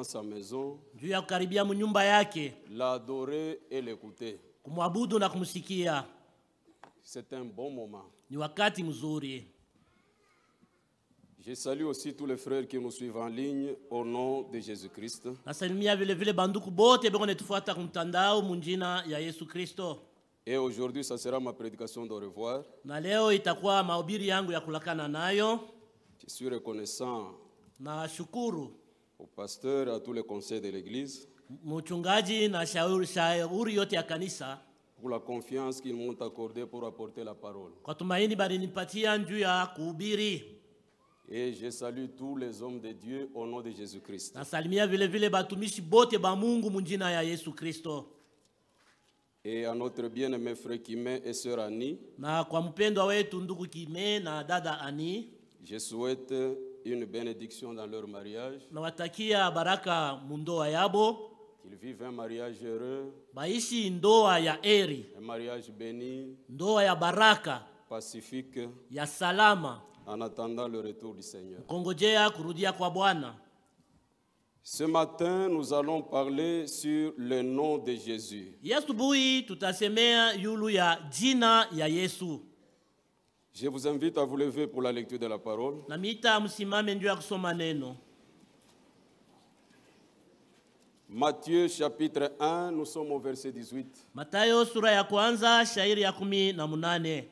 sa maison, juu ya kukaribia mnyumba yake, l'adorer et l'écouter. kumwabudu na kumsikia. C'est un bon moment. Ni wakati mzuri. Je salue aussi tous les frères qui nous suivent en ligne au nom de Jésus-Christ. Nasalimia vile vile banduku bote beko netufuata kumtandao munjina ya Yesu Kristo. Et aujourd'hui, ça sera ma prédication de revoir. Na leo itakuwa mahubiri yangu ya kulakana nayo. Je suis reconnaissant Na shukuru au pasteur, à tous les conseils de l'église, mchungaji na shauri yote ya kanisa pour la confiance qu'ils m'ont accordée pour apporter la parole. kwa tumaini balinipatia njuu ya kuhubiri. Et je salue tous les hommes de Dieu au nom de Jésus-Christ. Nasalimia vile vile batumishi bote ba Mungu munjina ya Yesu Kristo. Et à notre bien-aimé frère Kimé et sœur Annie, Na kwa mpendwa wetu ndugu Kime na dada Ani, je souhaite une bénédiction dans leur mariage, nawatakia baraka mundoa yabo, qu'ils vivent un mariage heureux, baishi ndoa ya eri, un mariage béni, ndoa ya baraka, pacifique, ya salama, en attendant le retour du Seigneur. kongojea kurudia kwa Bwana. Ce matin, nous allons parler sur le nom de Jésus. Asubuhi tutasemea yulu ya jina ya Yesu. Je vous invite à vous lever pour la lecture de la parole. Na mita msimame njoo ya kusoma neno. Matthieu chapitre 1, nous sommes au verset 18. Mathayo sura ya kwanza shairi ya 18.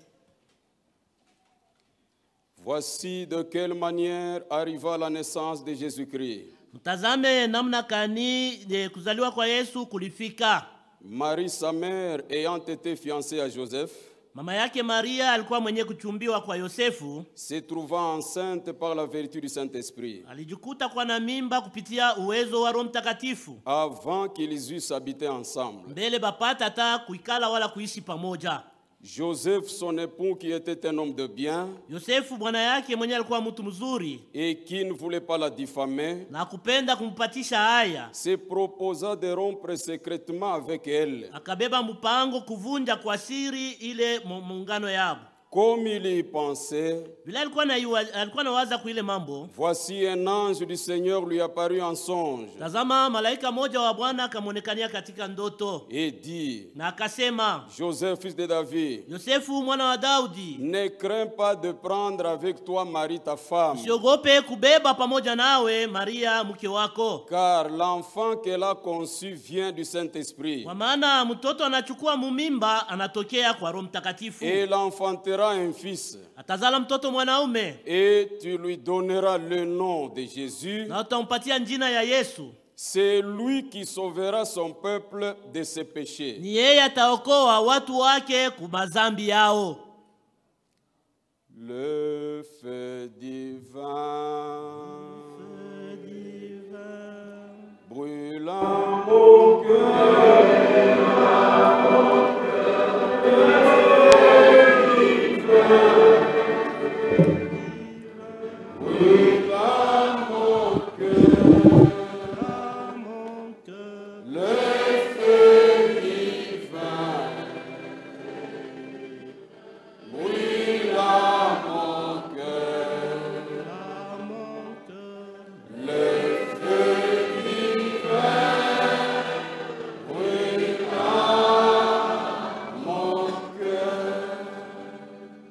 Voici de quelle manière arriva la naissance de Jésus-Christ. Mtazame namna kani kuzaliwa kwa Yesu kulifika. Marie, sa mère, ayant été fiancée à Joseph, Mama yake Maria alikuwa mwenye kuchumbiwa kwa Yosefu, se trouvant enceinte par la vertu du Saint-Esprit, alijikuta kwa na mimba kupitia uwezo wa Roho Mtakatifu, avant qu'ils eussent habité ensemble. mbele bapata hata kuikala wala kuishi pamoja. Joseph, son époux, qui était un homme de bien Yosefu bwana yake mwenye alikuwa mtu mzuri et qui ne voulait pas la diffamer, na kupenda kumpatisha haya, se proposa de rompre secrètement avec elle. akabeba mpango kuvunja kwa siri ile muungano yabo. Comme il y pensait, Bila alikuwa na waza kuile mambo, voici un ange du Seigneur lui apparut en songe tazama malaika moja wa Bwana akamonekania katika ndoto et dit: na akasema, Joseph, fils de David, Yosefu mwana wa Daudi, ne crains pas de prendre avec toi Marie ta femme, usiogope kubeba pamoja nawe Maria mke wako, car l'enfant qu'elle a conçu vient du Saint-Esprit. kwa maana mtoto anachukua mumimba anatokea kwa Roho Mtakatifu. Et il enfantera un fils, Atazala mtoto mwanaume et tu lui donneras le nom de Jésus. na utampatia jina ya Yesu. C'est lui qui sauvera son peuple de ses péchés. Ni yeye ataokoa watu wake kumazambi yao. Le feu divin brûlant mon cœur,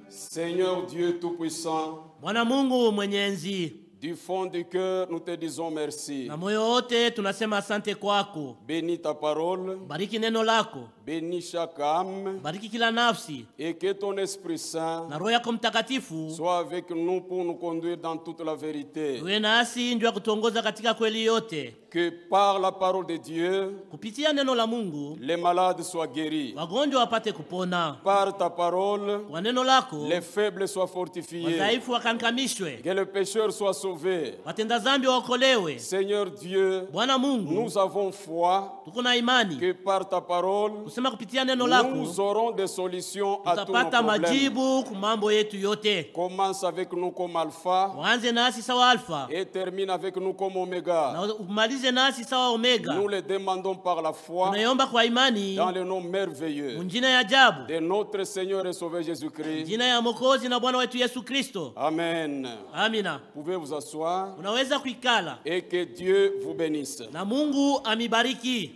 Seigneur Dieu Tout-Puissant, Bwana Mungu mwenyenzi, du fond du cœur, nous te disons merci. na moyo wote tunasema asante kwako. Bénis ta parole, Bariki neno lako, bénis chaque âme, bariki kila nafsi, et que ton Esprit Saint na Roho yako Mtakatifu soit avec nous pour nous conduire dans toute la vérité. uwe nasi njoo kutuongoza katika kweli yote. Que par la parole de Dieu, Kupitia neno la Mungu les malades soient guéris. wagonjwa wapate kupona. Par ta parole, Kwa neno lako les faibles soient fortifiés. wadhaifu wakankamishwe, Que les pécheurs soient sauvés. watenda dhambi waokolewe. Seigneur Dieu, Bwana Mungu, nous avons foi tuko na imani que par ta parole, kusema kupitia neno lako nous aurons des solutions à tous nos tutapata problèmes. majibu ku mambo yetu yote. Commence avec nous comme alpha Waanze nasi sawa alfa et termine avec nous comme oméga. na umalize amalize nasi sawa omega. Nous le demandons par la foi Tunaiomba kwa imani dans le nom merveilleux munjina ya ajabu de notre Seigneur et Sauveur Jésus-Christ. jina ya Mwokozi na Bwana wetu Yesu Kristo. Amen. Amina. Vous pouvez vous asseoir Unaweza kuikala et que Dieu vous bénisse. na Mungu amibariki.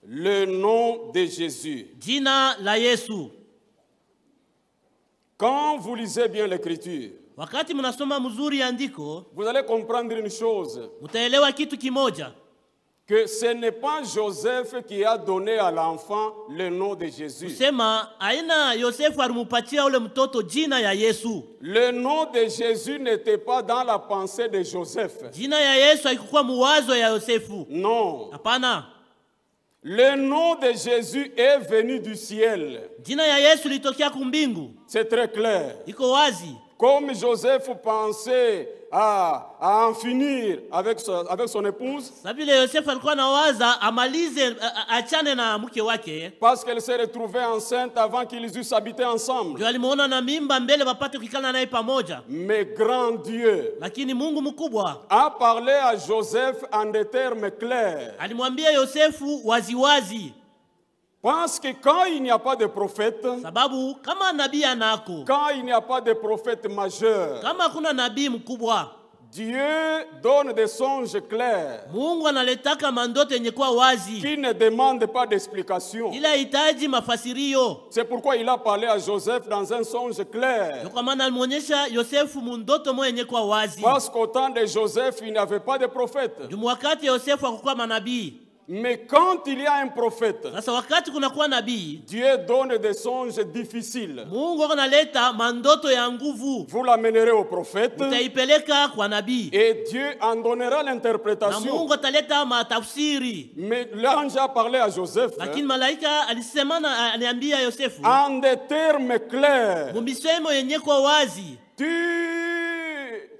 Le nom de Jésus. Jina la Yesu. Quand vous lisez bien l'écriture, Wakati mnasoma mzuri andiko, vous allez comprendre une chose, mtaelewa kitu kimoja. que ce n'est pas Joseph qui a donné à l'enfant le nom de Jésus. Sema aina Yosefu alimupatia ule mtoto jina ya Yesu. Le nom de Jésus n'était pas dans la pensée de Joseph. Jina ya Yesu haikuwa muwazo ya Yosefu. Non. Hapana. Le nom de Jésus est venu du ciel. Jina ya Yesu litokea kumbingu. C'est très clair. Iko wazi. Comme Joseph pensait à en finir avec son épouse, Sabile Yosefu alikuwa anawaza amalize achane na mke wake. parce qu'elle s'est retrouvée enceinte avant qu'ils eussent habité ensemble. Ndio alimuona na mimba mbele wapate kukala naye pamoja. Mais grand Dieu Lakini Mungu mkubwa a parlé à Joseph en des termes clairs. alimwambia Yosefu waziwazi. Parce que quand il n'y a pas de prophète, Sababu kama nabii anako, quand il n'y a pas de prophète majeur, kama kuna nabii mkubwa, Dieu donne des songes clairs Mungu analetaka mandoto yenye kuwa wazi. qui ne demandent pas d'explication. Ila hitaji mafasirio. C'est pourquoi il a parlé à Joseph dans un songe clair. Kwa maana alimuonyesha Yosefu mundoto moja yenye kuwa wazi. Parce qu'au temps de Joseph, il n'y avait pas de prophète. Jumu wakati Yosefu hakukuwa manabii. Mais quand il y a un prophète, Sasa wakati kuna kuwa nabii, Dieu donne des songes difficiles. Mungu analeta mandoto ya nguvu. Vous l'amènerez au prophète Utaipeleka kwa nabii. et Dieu en donnera Na l'interprétation. Mungu ataleta matafsiri. Mais l'ange a parlé à Joseph Lakini malaika alisema na aliambia Yosefu en des termes clairs. mumisemo yenye kwa wazi.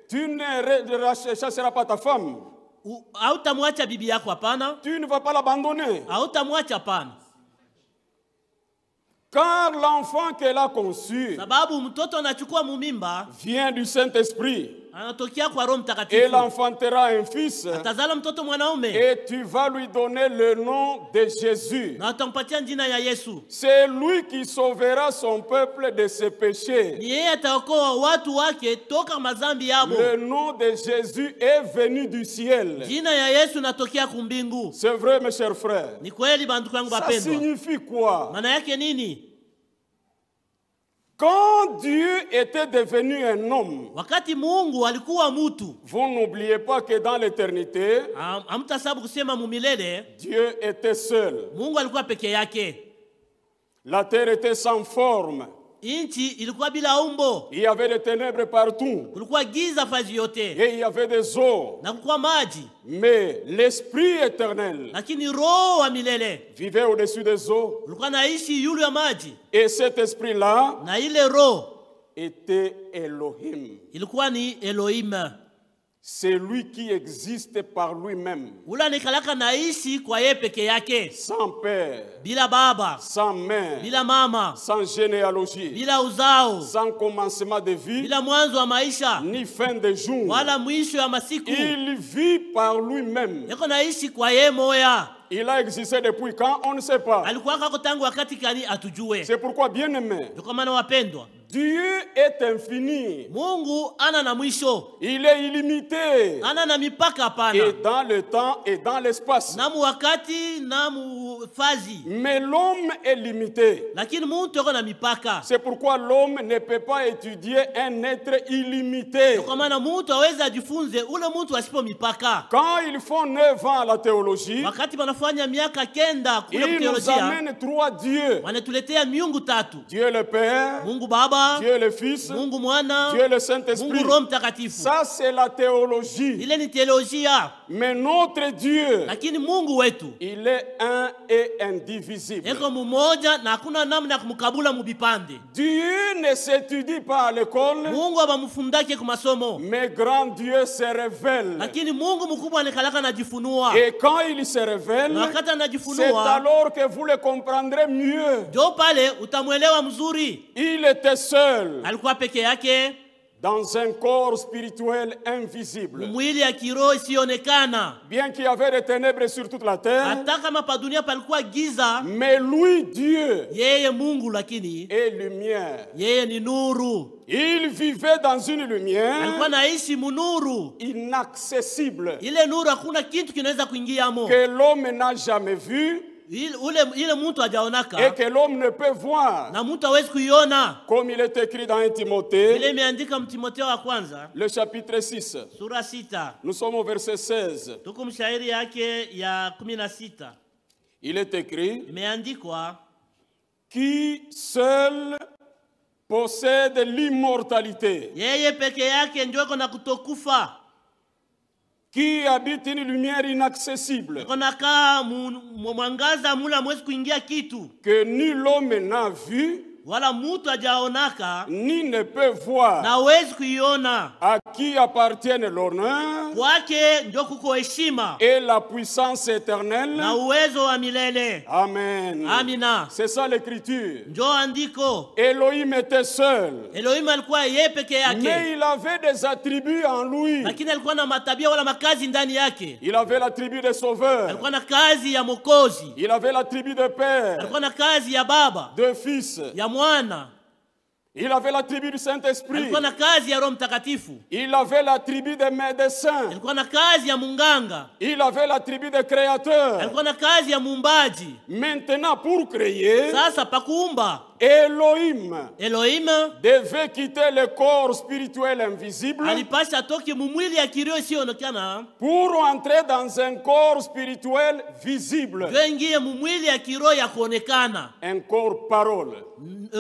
Tu ne chasseras pas ta femme. Hautamwacha bibi yako, hapana. Tu ne vas pas l'abandonner. Hautamwacha, hapana. Car l'enfant qu'elle a conçu Sababu mtoto anachukua mumimba vient du Saint-Esprit. anatokea kwa Roho Et Mtakatifu. l'enfantera un fils. Atazala mtoto mwanaume Et tu vas lui donner le nom de Jésus. na atampatia jina ya Yesu. C'est lui qui sauvera son peuple de ses péchés. Ni yeye ataokoa watu wake toka mazambi yabo. Le nom de Jésus est venu du ciel. Jina ya Yesu natokea kumbingu. C'est vrai, mes chers frères. Ni kweli banduku yangu Ça bapendwa. signifie quoi? Maana yake nini? Quand Dieu était devenu un homme, Wakati Mungu alikuwa mtu, vous n'oubliez pas que dans l'éternité, hamtasabu kusema mumilele, Dieu était seul. Mungu alikuwa peke yake. La terre était sans forme. Inchi ilikuwa bila umbo. Il y avait des ténèbres partout. Kulikuwa giza fazi yote. Et il y avait des eaux. Na kulikuwa maji. Mais l'Esprit éternel Lakini roho wa milele vivait au-dessus des eaux. ulikuwa naishi yule ya maji. Et cet esprit-là Na ile roho était Elohim. ilikuwa ni Elohim. C'est lui qui existe par lui-même. Ula nikalaka naishi kwa yeye peke yake. Sans père, Bila baba, sans mère, bila mama, sans généalogie, bila uzao, sans commencement de vie, bila mwanzo wa maisha, ni fin de jour. wala mwisho wa masiku. Il vit par lui-même. Yako naishi kwa yeye moya. Il a existé depuis quand? On ne sait pas. Alikuwa kako tangu wakati kani atujue. C'est pourquoi, bien aimé, Kwa maana wapendwa, Dieu est infini. Mungu ana na mwisho. Il est illimité. Ana na mipaka Et hapana. dans le temps et dans l'espace. Na mu wakati na mu fazi. Mais l'homme est limité. Lakini mtu yako na mipaka. C'est pourquoi l'homme ne peut pas étudier un être illimité. Kwa maana mtu aweza ajifunze ule mtu asipo mipaka. Quand ils font 9 ans à la théologie, Wakati wanafanya miaka kenda kule ils nous teolojia, amènent 3 dieux. wanatuletea miungu tatu. Dieu le Père, Mungu Baba, Dieu le Fils, Mungu Mwana, Dieu le Saint-Esprit. Mungu Roho Mtakatifu. Ça, c'est la théologie. Ile ni teolojia. Mais notre Dieu, Lakini Mungu wetu il est un et indivisible. eko mmoja na hakuna namna ya kumkabula mubipande. Dieu ne s'étudie pas à l'école, Mungu abamufundake ku masomo. mais grand Dieu se révèle. Lakini Mungu mkubwa anakalaka najifunua. Et quand il se révèle, Na wakati c'est anajifunua, alors que vous le comprendrez mieux. ndio pale utamuelewa mzuri. Il était seul. Alikuwa peke yake. dans un corps spirituel invisible. mwili ya kiroho isiyoonekana. Bien qu'il y avait des ténèbres sur toute la terre, Hata kama pa dunia palikuwa giza, mais lui, Dieu, yeye Mungu lakini est lumière. yeye ni nuru. Il vivait dans une lumière Alikuwa naishi munuru. inaccessible Ile nuru hakuna kitu kinaweza kuingiamo. que l'homme n'a jamais vu Ile mtu et hajaonaka que l'homme ne peut voir. na mtu hawezi kuiona. Comme il est écrit dans 1 Timothée, Ile imeandika Timotheo wa kwanza le chapitre 6. sura 6. Nous sommes au verset 16. Tuko mshairi yake ya 16. Il est écrit, Imeandikwa, qui seul possède l'immortalité, yeye peke yake ndio iko na kutokufa. qui habite une lumière inaccessible, Iko na kaa mwangaza mula mwezi kuingia kitu. que nul homme n'a vu, Wala mtu hajaonaka ni ne peut voir, na hawezi kuiona. à qui appartiennent l'honneur Kwake ndio kuko heshima et la puissance éternelle. na uwezo wa milele. Amen. Amina. C'est ça l'écriture. Ndio andiko. Elohim était seul, Elohim alikuwa yeye peke mais yake, il avait des attributs en lui. lakini alikuwa na matabia wala makazi ndani yake. Il avait l'attribut de sauveur, Alikuwa na kazi ya Mwokozi, il avait l'attribut de père, alikuwa na kazi ya baba, de fils, ya mwana, il avait l'attribut du Saint-Esprit, alikuwa na kazi ya Roho Mtakatifu, il avait l'attribut de médecin, alikuwa na kazi ya munganga, il avait l'attribut de créateur. alikuwa na kazi ya muumbaji. Maintenant, pour créer, Sasa pakuumba, Elohim Elohim devait quitter le corps spirituel invisible alipasha atoke mumwili ya kiroho isiyoonekana pour entrer dans un corps spirituel visible, ndio ingie mumwili ya kiroho ya kuonekana, un corps parole,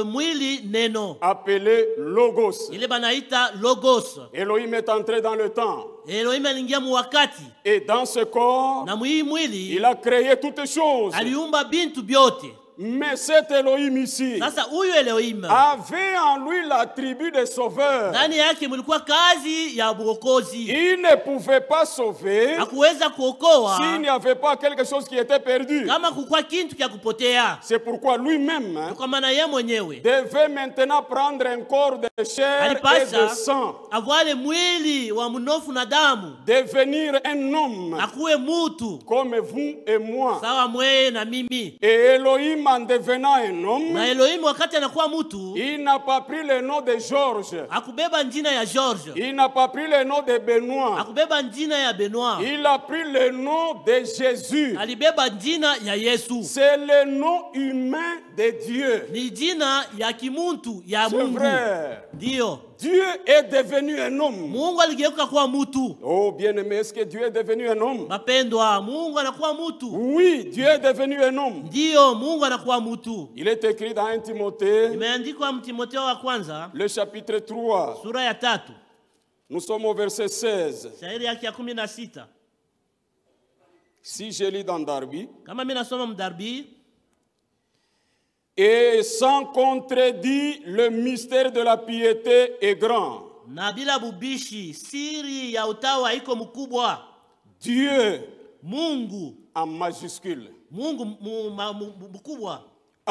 mwili neno, appelé Logos. ile banaita logos. Elohim est entré dans le temps, Elohim aliingia muwakati, et dans ce corps, na mwili mwili il a créé toutes choses. aliumba bintu byote. Mais cet Elohim ici Sasa huyu Elohim avait en lui l'attribut de sauveur. ndani yake mlikuwa kazi ya uokozi. Il ne pouvait pas sauver Hakuweza kuokoa s'il n'y avait pas quelque chose qui était perdu. kama kukua kintu kya kupotea. C'est pourquoi lui-même Kwa maana yeye mwenyewe devait maintenant prendre un corps de chair et de alipasha sang, avale mwili wa mnofu na damu, devenir un homme akuwe mutu comme vous et moi. sawa mweye na mimi. Et Elohim, en devenant un homme, Na Elohim wakati anakuwa mutu il n'a pas pris le nom de Georges, akubeba njina ya George, il n'a pas pris le nom de Benoît, akubeba njina ya Benoit, il a pris le nom de Jésus. alibeba njina ya Yesu. C'est le nom humain de Dieu. Ni jina ya kimuntu ya C'est Mungu. vrai. Ndio Dieu est devenu un homme. Mungu aligeuka kuwa mutu. Oh bien-aimé, est-ce que Dieu est devenu un homme? Mapendwa, Mungu anakuwa mutu. Oui, Dieu est devenu un homme. Ndio Mungu anakuwa mutu. Il est écrit dans 1 Timothée, Imeandikwa Timotheo wa kwanza le chapitre 3. sura ya 3, Nous sommes au verset 16. shairi yake ya 16. Si je lis dans Darby, Kama mimi nasoma Mdarbi, et sans contredit, le mystère de la piété est grand. na bila bubishi, siri ya utawa iko mkubwa. Dieu, Mungu, en majuscule, Mungu mkubwa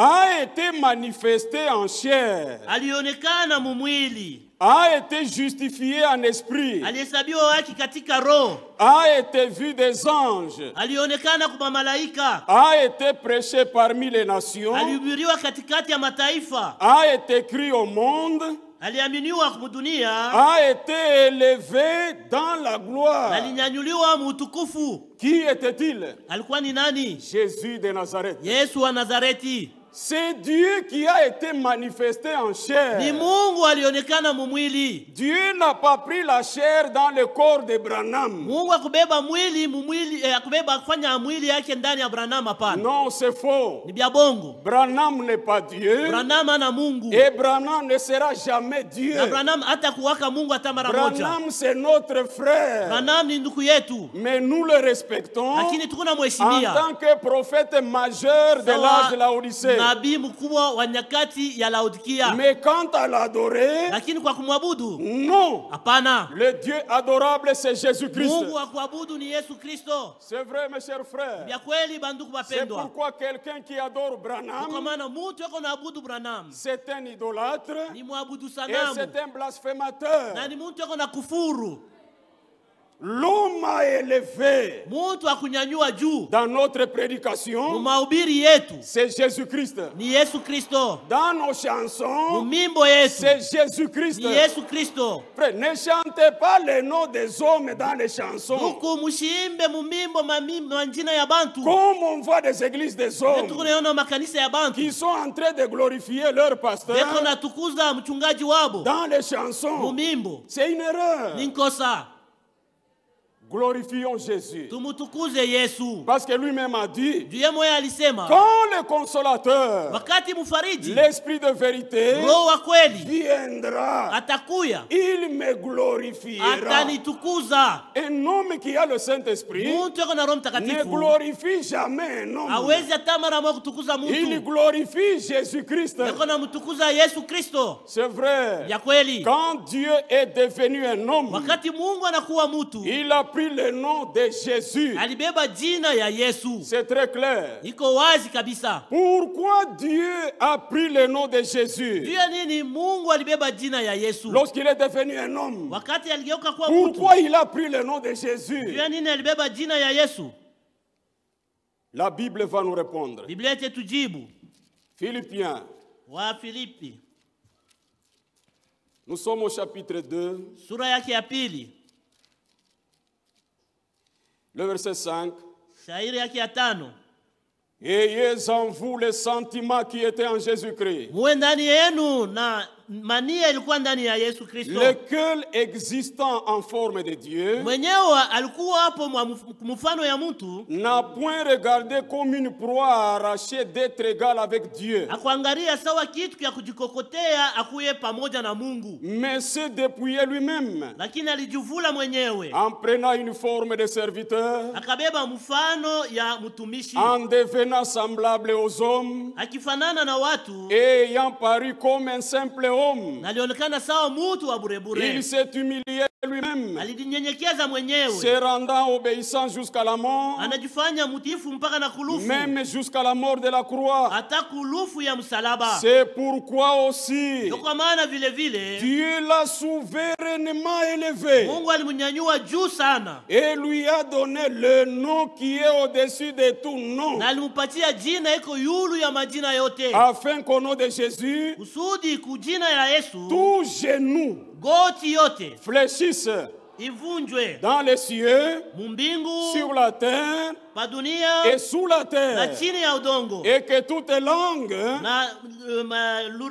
a été manifesté en chair, alionekana mumwili, a été justifié en esprit, alihesabiwa haki katika roho, a été vu des anges, alionekana kwa malaika, a été prêché parmi les nations, alihubiriwa katikati ya mataifa, a été cru au monde, aliaminiwa kudunia, a été élevé dans la gloire. alinyanyuliwa mutukufu. Qui était-il? Alikuwa ni nani? Jésus de Nazareth. Yesu wa Nazareti. C'est Dieu qui a été manifesté en chair. Ni Mungu alionekana mumwili. Dieu n'a pas pris la chair dans le corps de Branham. Mungu akubeba mwili mumwili, akubeba kufanya mwili yake ndani ya Branham, hapana. Non, c'est faux. Ni bya bongo. Branham n'est pas Dieu. Branham ana Mungu. Et Branham ne sera jamais Dieu. Na Branham hata kuwaka Mungu hata mara moja. Branham, c'est notre frère. Branham ni ndugu yetu. Mais nous le respectons Lakini tukuna en mheshimia tant que prophète majeur de l'âge de la Odyssée. nabii mkubwa wa nyakati ya Laodikia. Mais quant à l'adorer, Lakini kwa kumwabudu, non. hapana. Le Dieu adorable, c'est Jésus-Christ. Mungu wa kuabudu ni Yesu Kristo. C'est vrai, mes chers frères. Vya kweli bandugu C'est bapendwa. pourquoi quelqu'un qui adore Kwa Branham, maana mtu yako naabudu Branham c'est un idolâtre ni mwabudu et sanamu c'est un blasphémateur. na ni mtu yako na kufuru. L'homme a élevé Mtu akunyanyua juu dans notre prédication, mahubiri yetu c'est Jésus-Christ. ni Yesu Kristo. Dans nos chansons, Mimbo yetu c'est Jésus-Christ. ni Yesu Kristo. Frère, ne chantez pas les noms des hommes dans les chansons. Huku mushiimbe mumimbo manjina ya bantu. Comme on voit des églises des hommes Tukunaona makanisa ya bantu qui sont en train de glorifier leur beko pasteur natukuza mchungaji wabo dans les chansons. mumimbo. C'est une erreur. Ni nkosa. Glorifions Jésus. Tumutukuze Yesu. Parce que lui-même a dit, Juye moya alisema quand le consolateur, wakati mfariji l'esprit de vérité, roho wa kweli viendra, atakuya il me glorifiera. atanitukuza. Un homme qui a le Saint-Esprit Mtu yako na Roho ne Mtakatifu glorifie jamais un homme. hawezi hata mara moja kutukuza Il mtu. glorifie Jésus-Christ. Yako na mtukuza Yesu Kristo. C'est vrai. Ya kweli. Quand Dieu est devenu un homme, Wakati Mungu anakuwa mtu, il a pris le nom de Jésus. alibeba jina ya Yesu. C'est très clair. Iko wazi kabisa. Pourquoi Dieu a pris le nom de Jésus Juu ya nini Mungu alibeba jina ya Yesu? lorsqu'il est devenu un homme? Wakati aligeuka kuwa mtu. Pourquoi il a pris le nom de Juu Jésus? ya nini alibeba jina ya Yesu? La Bible va nous répondre. Biblia yetujibu. Philippiens, Wa Filipi nous sommes au chapitre 2, sura yake ya pili, le verset 5. shairi yake ya 5. Ayez en vous les sentiments qui étaient en Jésus-Christ, Muwe ndani yenu na mania ilikuwa ndani ya Yesu Kristo. lequel existant en forme de Dieu, Mwenyewe alikuwa hapo mfano ya mtu, n'a point regardé comme une proie à arracher d'être égal avec Dieu, akuangalia sawa kitu kya kujikokotea akuye pamoja na Mungu, mais s'est dépouillé lui-même, lakini alijivula mwenyewe, en prenant une forme de serviteur, akabeba mfano ya mtumishi, en devenant semblable aux hommes, akifanana na watu, et ayant paru comme un simple homme, na alionekana sawa mtu wa burebure. il s'est humilié lui-même, Alijinyenyekeza mwenyewe, se rendant obéissant jusqu'à la mort, anajifanya mtiifu mpaka na kulufu, même jusqu'à la mort de la croix. hata kulufu ya msalaba. C'est pourquoi aussi Ndio kwa maana vile vile Dieu l'a souverainement élevé Mungu alimnyanyua juu sana, et lui a donné le nom qui est au-dessus de tout nom, na alimpatia jina iko yulu ya majina yote, afin qu'au nom de Jésus, kusudi kujina ya Yesu tout genou goti yote fléchisse ivunjwe dans les cieux, mumbingu, sur la terre pa dunia et sous la na terre, chini ya udongo, et que toute langue na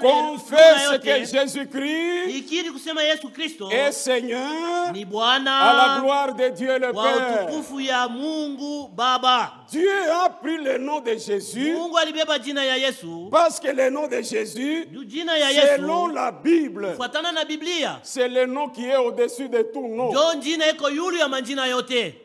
confesse que Jésus-Christ ikiri kusema Yesu Kristo est Seigneur, ni à la Bwana gloire de Dieu le wa Père. utukufu ya Mungu Baba. Dieu a pris le nom de Jésus Mungu alibeba jina ya Yesu, parce que le nom de Jésus, jina ya selon Yesu la Bible, kufuatana na Biblia c'est le nom qui est au-dessus de tout nom. ndio jina iko yulu ya majina yote.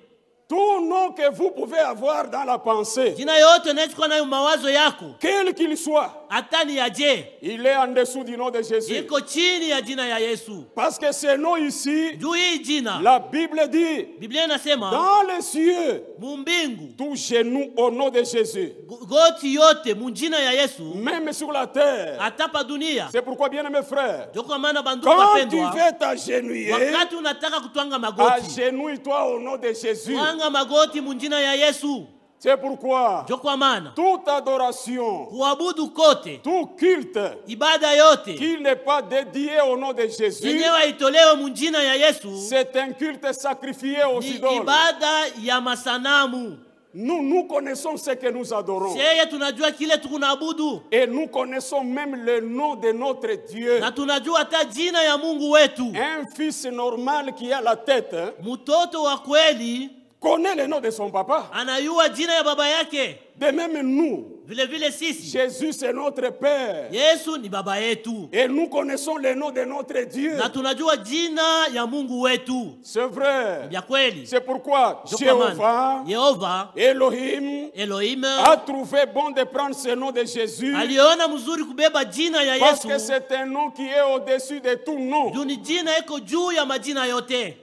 Tout nom que vous pouvez avoir dans la pensée, Jina yote unachukua nayo mawazo yako, quel qu'il soit, hata ni aje, il est en dessous du nom de Jésus. iko chini ya jina ya Yesu. Parce que ce nom ici, Juu hii jina la Bible dit, Biblia inasema dans les cieux, mumbingu tout genou au nom de Jésus, goti yote munjina ya Yesu, même sur la terre. hata pa dunia. C'est pourquoi, bien aimé frère, Ndio kwa maana bandugu quand tu wapendwa, veux t'agenouiller, wakati unataka kutwanga magoti, agenouille-toi au nom de Jésus. twanga magoti munjina ya Yesu. C'est pourquoi Ndio kwa maana toute adoration, kuabudu kote, tout culte ibada yote qui n'est pas dédié au nom de Jésus, yenyewe itolewe munjina ya Yesu, c'est un culte sacrifié aux ni idoles. ibada ya masanamu. Nous connaissons ce que nous adorons. Seye tunajua kile tukunaabudu, Et nous connaissons même le nom de notre Dieu. na tunajua hata jina ya Mungu wetu. Un fils normal qui a la tête, Mtoto wa kweli connaît le nom de son papa. anayua jina ya baba yake. De même nous, Vile vile sisi, Jésus c'est notre Père. Yesu ni baba yetu. Et nous connaissons le nom de notre Dieu. Na tunajua jina ya Mungu wetu. C'est vrai. Ya kweli. C'est pourquoi Ndio kwa maana Jéhovah, Yehova, Elohim, Elohim, a trouvé bon de prendre ce nom de Jésus. aliona mzuri kubeba jina ya Parce Yesu. que c'est un nom qui est au-dessus de tout nom. Juu ni jina iko juu ya majina yote.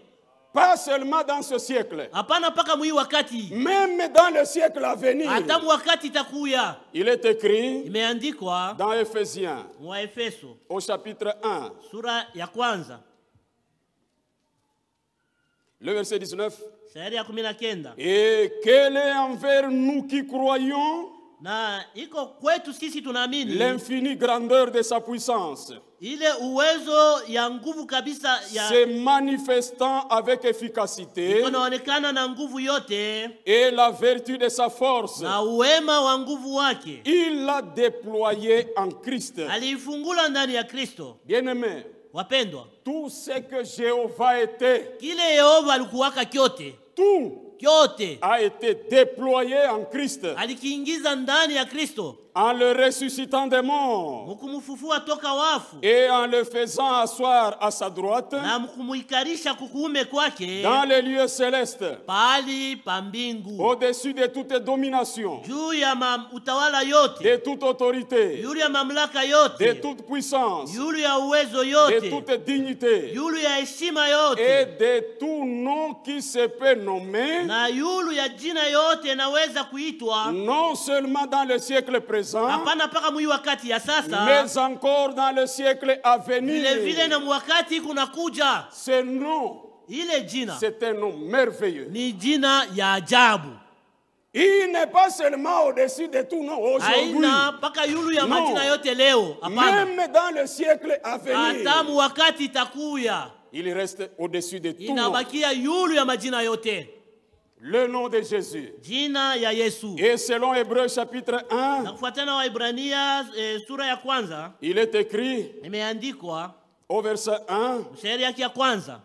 Pas seulement dans ce siècle. Hapana paka mwi wakati. Même dans le siècle à venir. Hata wakati itakuya. Il est écrit Imeandikwa dans Éphésiens mwa Efeso au chapitre 1, sura ya kwanza le verset 19. shairi ya 19. Et quel est envers nous qui croyons Na iko kwetu sisi tunaamini l'infinie grandeur de sa puissance, ile uwezo ya nguvu kabisa ya se manifestant avec efficacité, inaonekana na nguvu yote et la vertu de sa force, na uwema wa nguvu wake il l'a déployé en Christ. aliifungula ndani ya Kristo. Bien-aimés, Wapendwa, tout ce que Jéhovah était, kile Yehova alikuwaka kyote tout a été déployé en Christ, alikiingiza ndani ya Kristo, en le ressuscitant des morts mkumufufua toka wafu et en le faisant asseoir à sa droite na mkumuikarisha kukuume kwake dans les lieux célestes, pali pa mbingu, au-dessus de toute domination, juu ya utawala yote, de toute autorité, yule ya mamlaka de yote, toute puissance, yule ya uwezo de yote, toute dignité yule ya heshima et yote, de tout nom qui se peut nommer, na yule ya jina yote naweza kuitwa, non seulement dans le siècle présent, hapana paka mwi wakati ya sasa, mais encore dans le siècle à vile vile venir. na mwakati kunakuja. Ce nom, Ile jina c'est un nom merveilleux. ni jina ya ajabu. Il n'est pas seulement au-dessus de tout nom aujourd'hui, Haina paka yulu ya No. majina yote leo, hapana. même dans le siècle à venir, Hata wakati itakuya, il reste au-dessus de tout nom. inabakia yulu ya majina yote. Le nom de Jésus. Jina ya Yesu. Et selon Hébreux chapitre 1, Na kufuatana wa Ibrania sura ya kwanza, il est écrit imeandikwa au verset 1, shairi yake ya kwanza,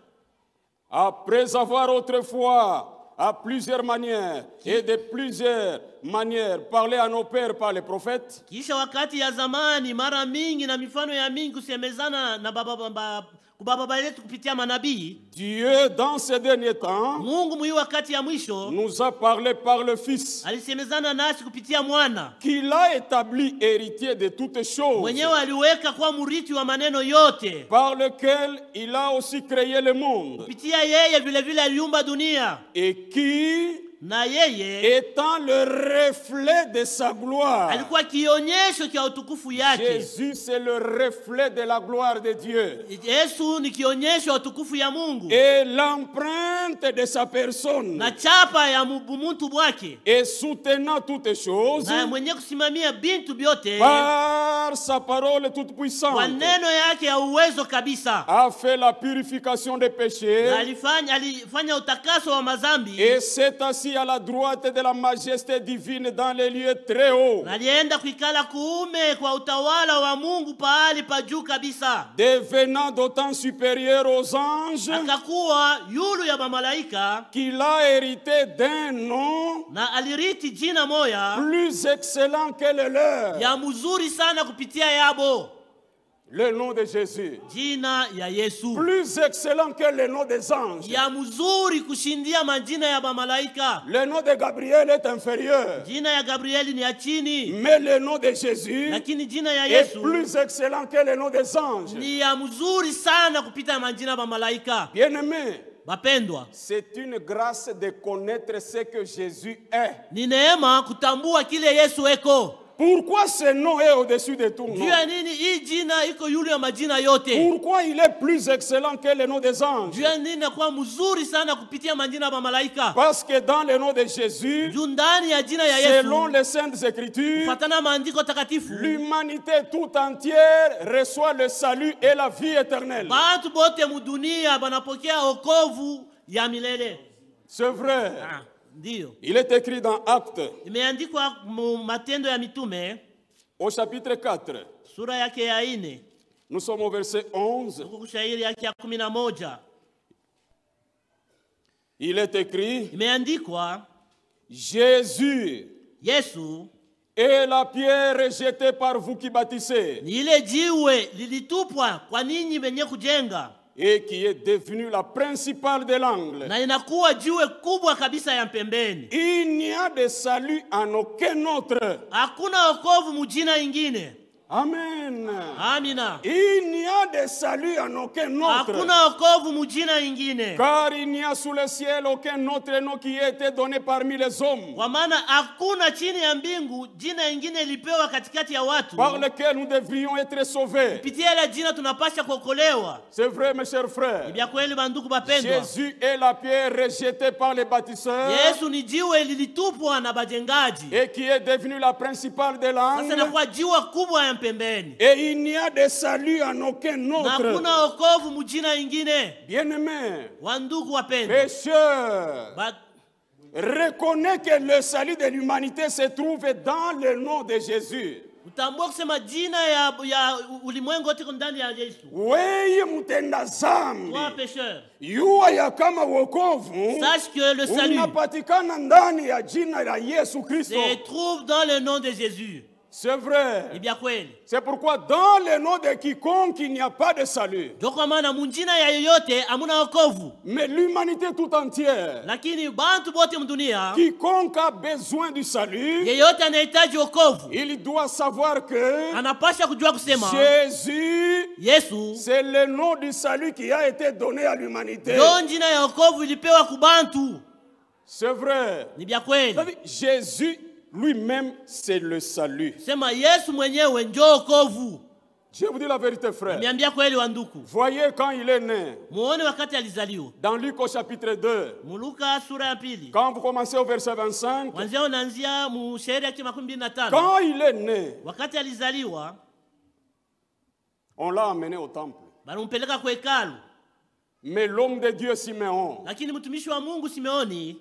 après avoir autrefois, à plusieurs manières et de plusieurs manières, parlé à nos pères par les prophètes, kisha wakati ya zamani mara mingi na mifano ya mingi kusemezana na baba yetu kupitia manabii, Dieu dans ces derniers temps Mungu mwi wakati ya mwisho nous a parlé par le Fils, alisemezana nasi kupitia mwana qu'il a établi héritier de toutes choses, mwenyewe, aliweka kwa murithi wa maneno yote, par lequel il a aussi créé le monde, kupitia yeye vile vile aliumba dunia, et qui, na yeye étant le reflet de sa gloire, alikuwa kionyesho cha utukufu yake. Jésus c'est le reflet de la gloire de Dieu Yesu ni kionyesho ya utukufu ya Mungu et l'empreinte de sa personne, na chapa ya muntu bwake, et soutenant toutes choses na mwenye kusimamia bintu byote par sa parole toute kwa puissante, neno yake ya uwezo kabisa, a fait la purification des na péchés alifanya utakaso wa mazambi, et s'est assis à la droite de la majesté divine dans les lieux très hauts, na alienda kuikala kuume kwa utawala wa Mungu pahali pa juu kabisa, devenant d'autant supérieur aux anges akakuwa yulu ya mamalaika, qu'il a hérité d'un nom na aliriti jina moya plus excellent que le leur, ya mzuri sana kupitia yabo, le nom de Jésus, jina ya Yesu, plus excellent que le nom des anges. ya mzuri kushindia majina ya mamalaika. Le nom de Gabriel est inférieur, Jina ya Gabrieli ni ya chini, mais le nom de Jésus lakini jina ya est Yesu plus excellent que le nom des anges. ni ya mzuri sana kupita majina ya mamalaika. Bien-aimés, Bapendwa, c'est une grâce de connaître ce que Jésus est. ni neema kutambua kile Yesu eko. Pourquoi ce nom est au-dessus de tout nom? Juu ya nini hii jina iko yule ya majina yote? Pourquoi il est plus excellent que le nom des anges? Juu ya nini kwa mzuri sana kupitia majina ya mamalaika? Parce que dans le nom de Jésus, Juu ndani ya jina ya selon Yesu, les Saintes Écritures, kufuatana maandiko takatifu, l'humanité tout entière reçoit le salut et la vie éternelle. bantu bote mudunia banapokea wokovu ya milele. C'est vrai. Ndiyo. Il est écrit dans Actes, Imeandikwa Matendo ya Mitume au chapitre 4. sura yake ya 4, Nous sommes au verset 11. huko shairi yake ya 11. Il est écrit, imeandikwa, Jésus Yesu est la pierre rejetée par vous qui bâtissez, ni ile jiwe lilitupwa kwa ninyi wenye kujenga, et qui est devenue la principale de l'angle. na inakuwa jiwe kubwa kabisa ya pembeni. Il n'y a de salut en aucun autre. Hakuna wokovu mujina ingine. Amen. Amina. Il n'y a de salut en aucun autre. Hakuna wokovu mujina ingine. Car il n'y a sous le ciel aucun autre nom qui ait été donné parmi les hommes, Kwa maana hakuna chini ya mbingu jina ingine ilipewa katikati ya watu par lequel nous devrions être sauvés. kupitia ile jina tunapasha kuokolewa. C'est vrai, mes chers frères. Ibya kweli bandugu bapendwa. Jésus est la pierre rejetée par les bâtisseurs Yesu ni jiwe lilitupwa na bajengaji. et qui est devenue la principale de Sasa l'angle. inakuwa jiwe kubwa ya pembeni. Et il n'y a de salut en aucun Na autre. hakuna wokovu mujina ingine. Bien-aimés, Wandugu wapendwa. pécheurs, Ba- reconnais que le salut de l'humanité se trouve dans le nom de Jésus. Utambua kusema jina ya ulimwengu wote ndani ya Yesu. Wewe mtenda zambi, Toi pécheur, yua ya kama wokovu sache que le salut unapatikana ndani ya jina la Yesu Kristo. se trouve dans le nom de Jésus. C'est vrai. Ibya kweli. C'est pourquoi dans le nom de quiconque il n'y a pas de salut. Ndio kwa maana munjina ya yoyote hamuna wokovu. Mais l'humanité tout entière, Lakini bantu bote mdunia, quiconque a besoin du salut, yeyote anahitaji wokovu, il doit savoir que anapasha kujua kusema Jésus, Yesu c'est le nom du salut qui a été donné à l'humanité. ndio njina ya wokovu ilipewa kubantu. C'est vrai. Ni bya kweli. Vous savez, Jésus lui-même, c'est le salut. Sema Yesu mwenyewe ndio wokovu. Je vous dis la vérité, frère. Niambia kweli wanduku. Voyez quand il est né, Muone wakati alizaliwa. dans Luc au chapitre 2, Muluka sura ya pili. quand vous commencez au verset 25, Mwanzia unaanzia mu shairi ya 25. quand il est né, Wakati alizaliwa, on l'a amené au temple. balimpeleka kwa hekalu. Mais l'homme de Dieu, Simeon, Lakini mtumishi wa Mungu Simeoni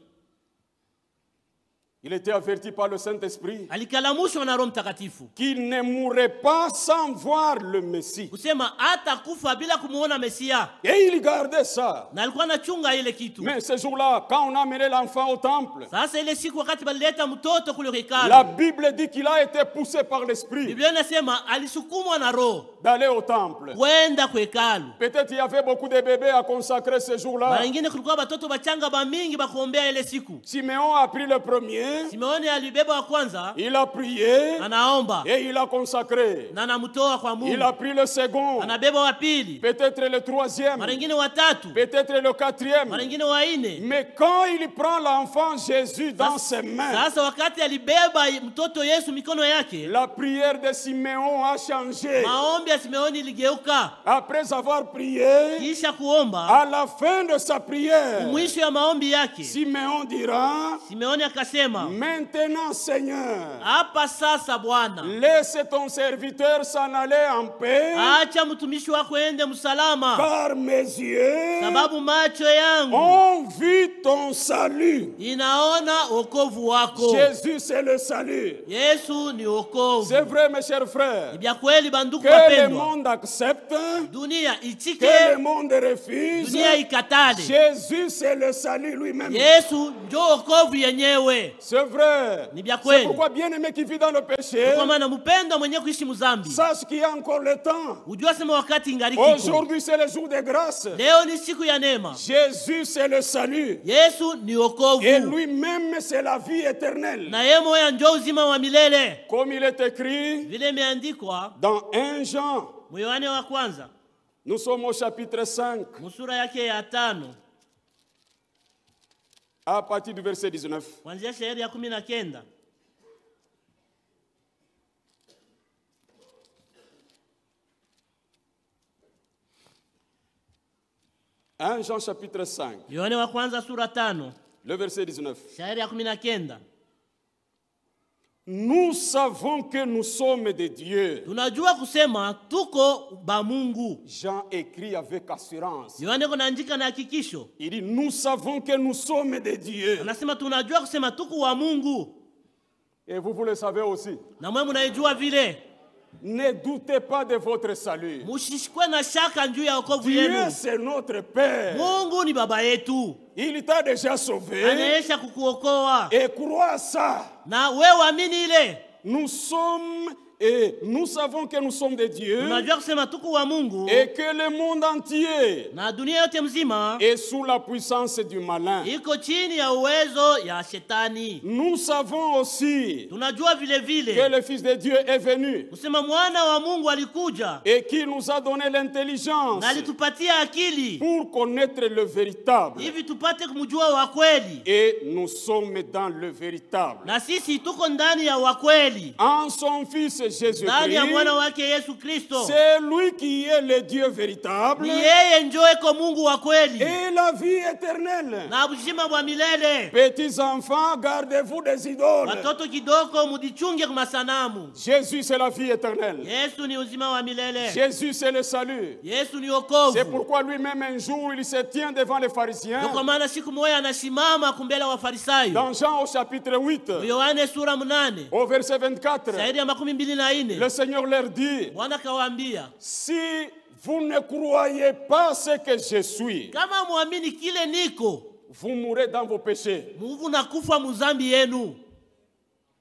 il était averti par le Saint-Esprit alikalamushwa na Roho Mtakatifu qu'il ne mourrait pas sans voir le Messie. kusema hata kufa bila kumuona Mesia, Et il gardait ça. na alikuwa anachunga ile kitu. Mais ce jour-là, quand on a amené l'enfant au temple, Sasa ile siku wakati balileta mtoto kule hekalu, la Bible dit qu'il a été poussé par l'Esprit Biblia inasema alisukumwa na Roho d'aller au temple. kwenda kwa hekalu. Peut-être il y avait beaucoup de bébés à consacrer ce jour-là. Mara nyingine kulikuwa batoto bachanga ba mingi bakuombea ile siku. Simeon a pris le premier, Simeoni alibeba wa kwanza, il a prié anaomba et il a consacré. na anamtoa kwa Il a Mungu. pris le second, Anabeba wa pili, peut-être le troisième, mara nyingine wa tatu, peut-être le quatrième. mara nyingine wa nne. Mais quand il prend l'enfant Jésus dans ses mains, Sasa wakati alibeba mtoto Yesu mikono yake, la prière de Simeon a changé. maombi ya Simeoni iligeuka. Après avoir prié, Kisha kuomba, à la fin de sa prière, mwisho ya maombi yake, Simeon dira, Simeoni akasema, maintenant Seigneur, hapa sasa Bwana, laisse ton serviteur s'en aller en paix, acha mtumishi wako ende msalama, car mes yeux sababu macho yangu ont vu ton salut. inaona wokovu wako. Jésus, c'est le salut. Yesu ni wokovu. C'est vrai, mes chers frères, Ibya kweli banduku que le wapendwa, monde accepte, dunia que le ichike, monde refuse. dunia ikatale, Jésus, c'est le salut lui-même. Yesu ndio wokovu yenyewe. C'est vrai. Ni bya C'est kweli. pourquoi bien-aimé qui vit dans le péché, Kwa maana mpendwa mwenye kuishi mzambi, sache qu'il y a encore le temps. ujua sema wakati ingali kiko. Aujourd'hui, c'est le jour de grâce. Leo ni siku ya neema. Jésus, c'est le salut. Yesu ni Et wokovu, lui-même, c'est la vie éternelle. na yeye moya ndio uzima wa milele. Comme il est écrit Vile imeandikwa dans 1 Jean, Yohane wa kwanza nous sommes au chapitre 5, musura yake ya 5 à partir du verset 19. kuanzia shairi ya 19. 1 Jean chapitre 5, Yohane wa kwanza sura 5 le verset 19. shairi ya 19. Nous savons que nous sommes de Dieu. Tunajua kusema tuko ba Mungu. Jean écrit avec assurance. Yohane kunaandika na hakikisho. Il dit, nous savons que nous sommes de Dieu. Anasema tunajua kusema tuko wa Mungu. Et vous le savez aussi. Na mwe mnaijua vile. Ne doutez pas de votre salut. Musishikwe na shaka juu ya wokovu Dieu, yenu. c'est notre Père. Mungu ni baba yetu. Il t'a déjà sauvé. Anaisha kukuokoa. Et crois ça. Na wewe amini ile. Nous sommes et nous savons que nous sommes de Dieu. Tunajua kusema tuko wa Mungu. Et que le monde entier Na dunia yote mzima est sous la puissance du malin. iko chini ya uwezo ya shetani. Nous savons aussi Tunajua vile que vile le Fils de Dieu est venu kusema mwana wa Mungu alikuja et qu'il nous a donné l'intelligence na alitupatia akili pour connaître le véritable. hivi tupate kumjua wa kweli. Et nous sommes dans le véritable. Na sisi tuko ndani ya wa kweli. En son Fils Ndani ya mwana Jésus-Christ, wake Yesu Kristo. c'est lui qui est le Dieu véritable Ni yeye ndio eko Mungu wa kweli. et la vie éternelle. Na uzima wa milele. Petits enfants, gardez-vous des idoles. Watoto kidogo mudichunge kwa masanamu. Jésus, c'est la vie éternelle. Yesu ni uzima wa milele. Jésus, c'est le salut. Yesu ni C'est wokovu. pourquoi lui-même, un jour, il se tient devant les pharisiens. Ndio kwa maana siku moja anasimama kumbele wa Farisayo. Dans Jean au chapitre 8, Yohane sura 8. au verset 24, Zaidi ya 24. le Seigneur leur dit, Bwana kawaambia, si vous ne croyez pas ce que je suis, kama muamini kile niko, vous mourrez dans vos péchés. muvu nakufa muzambi yenu.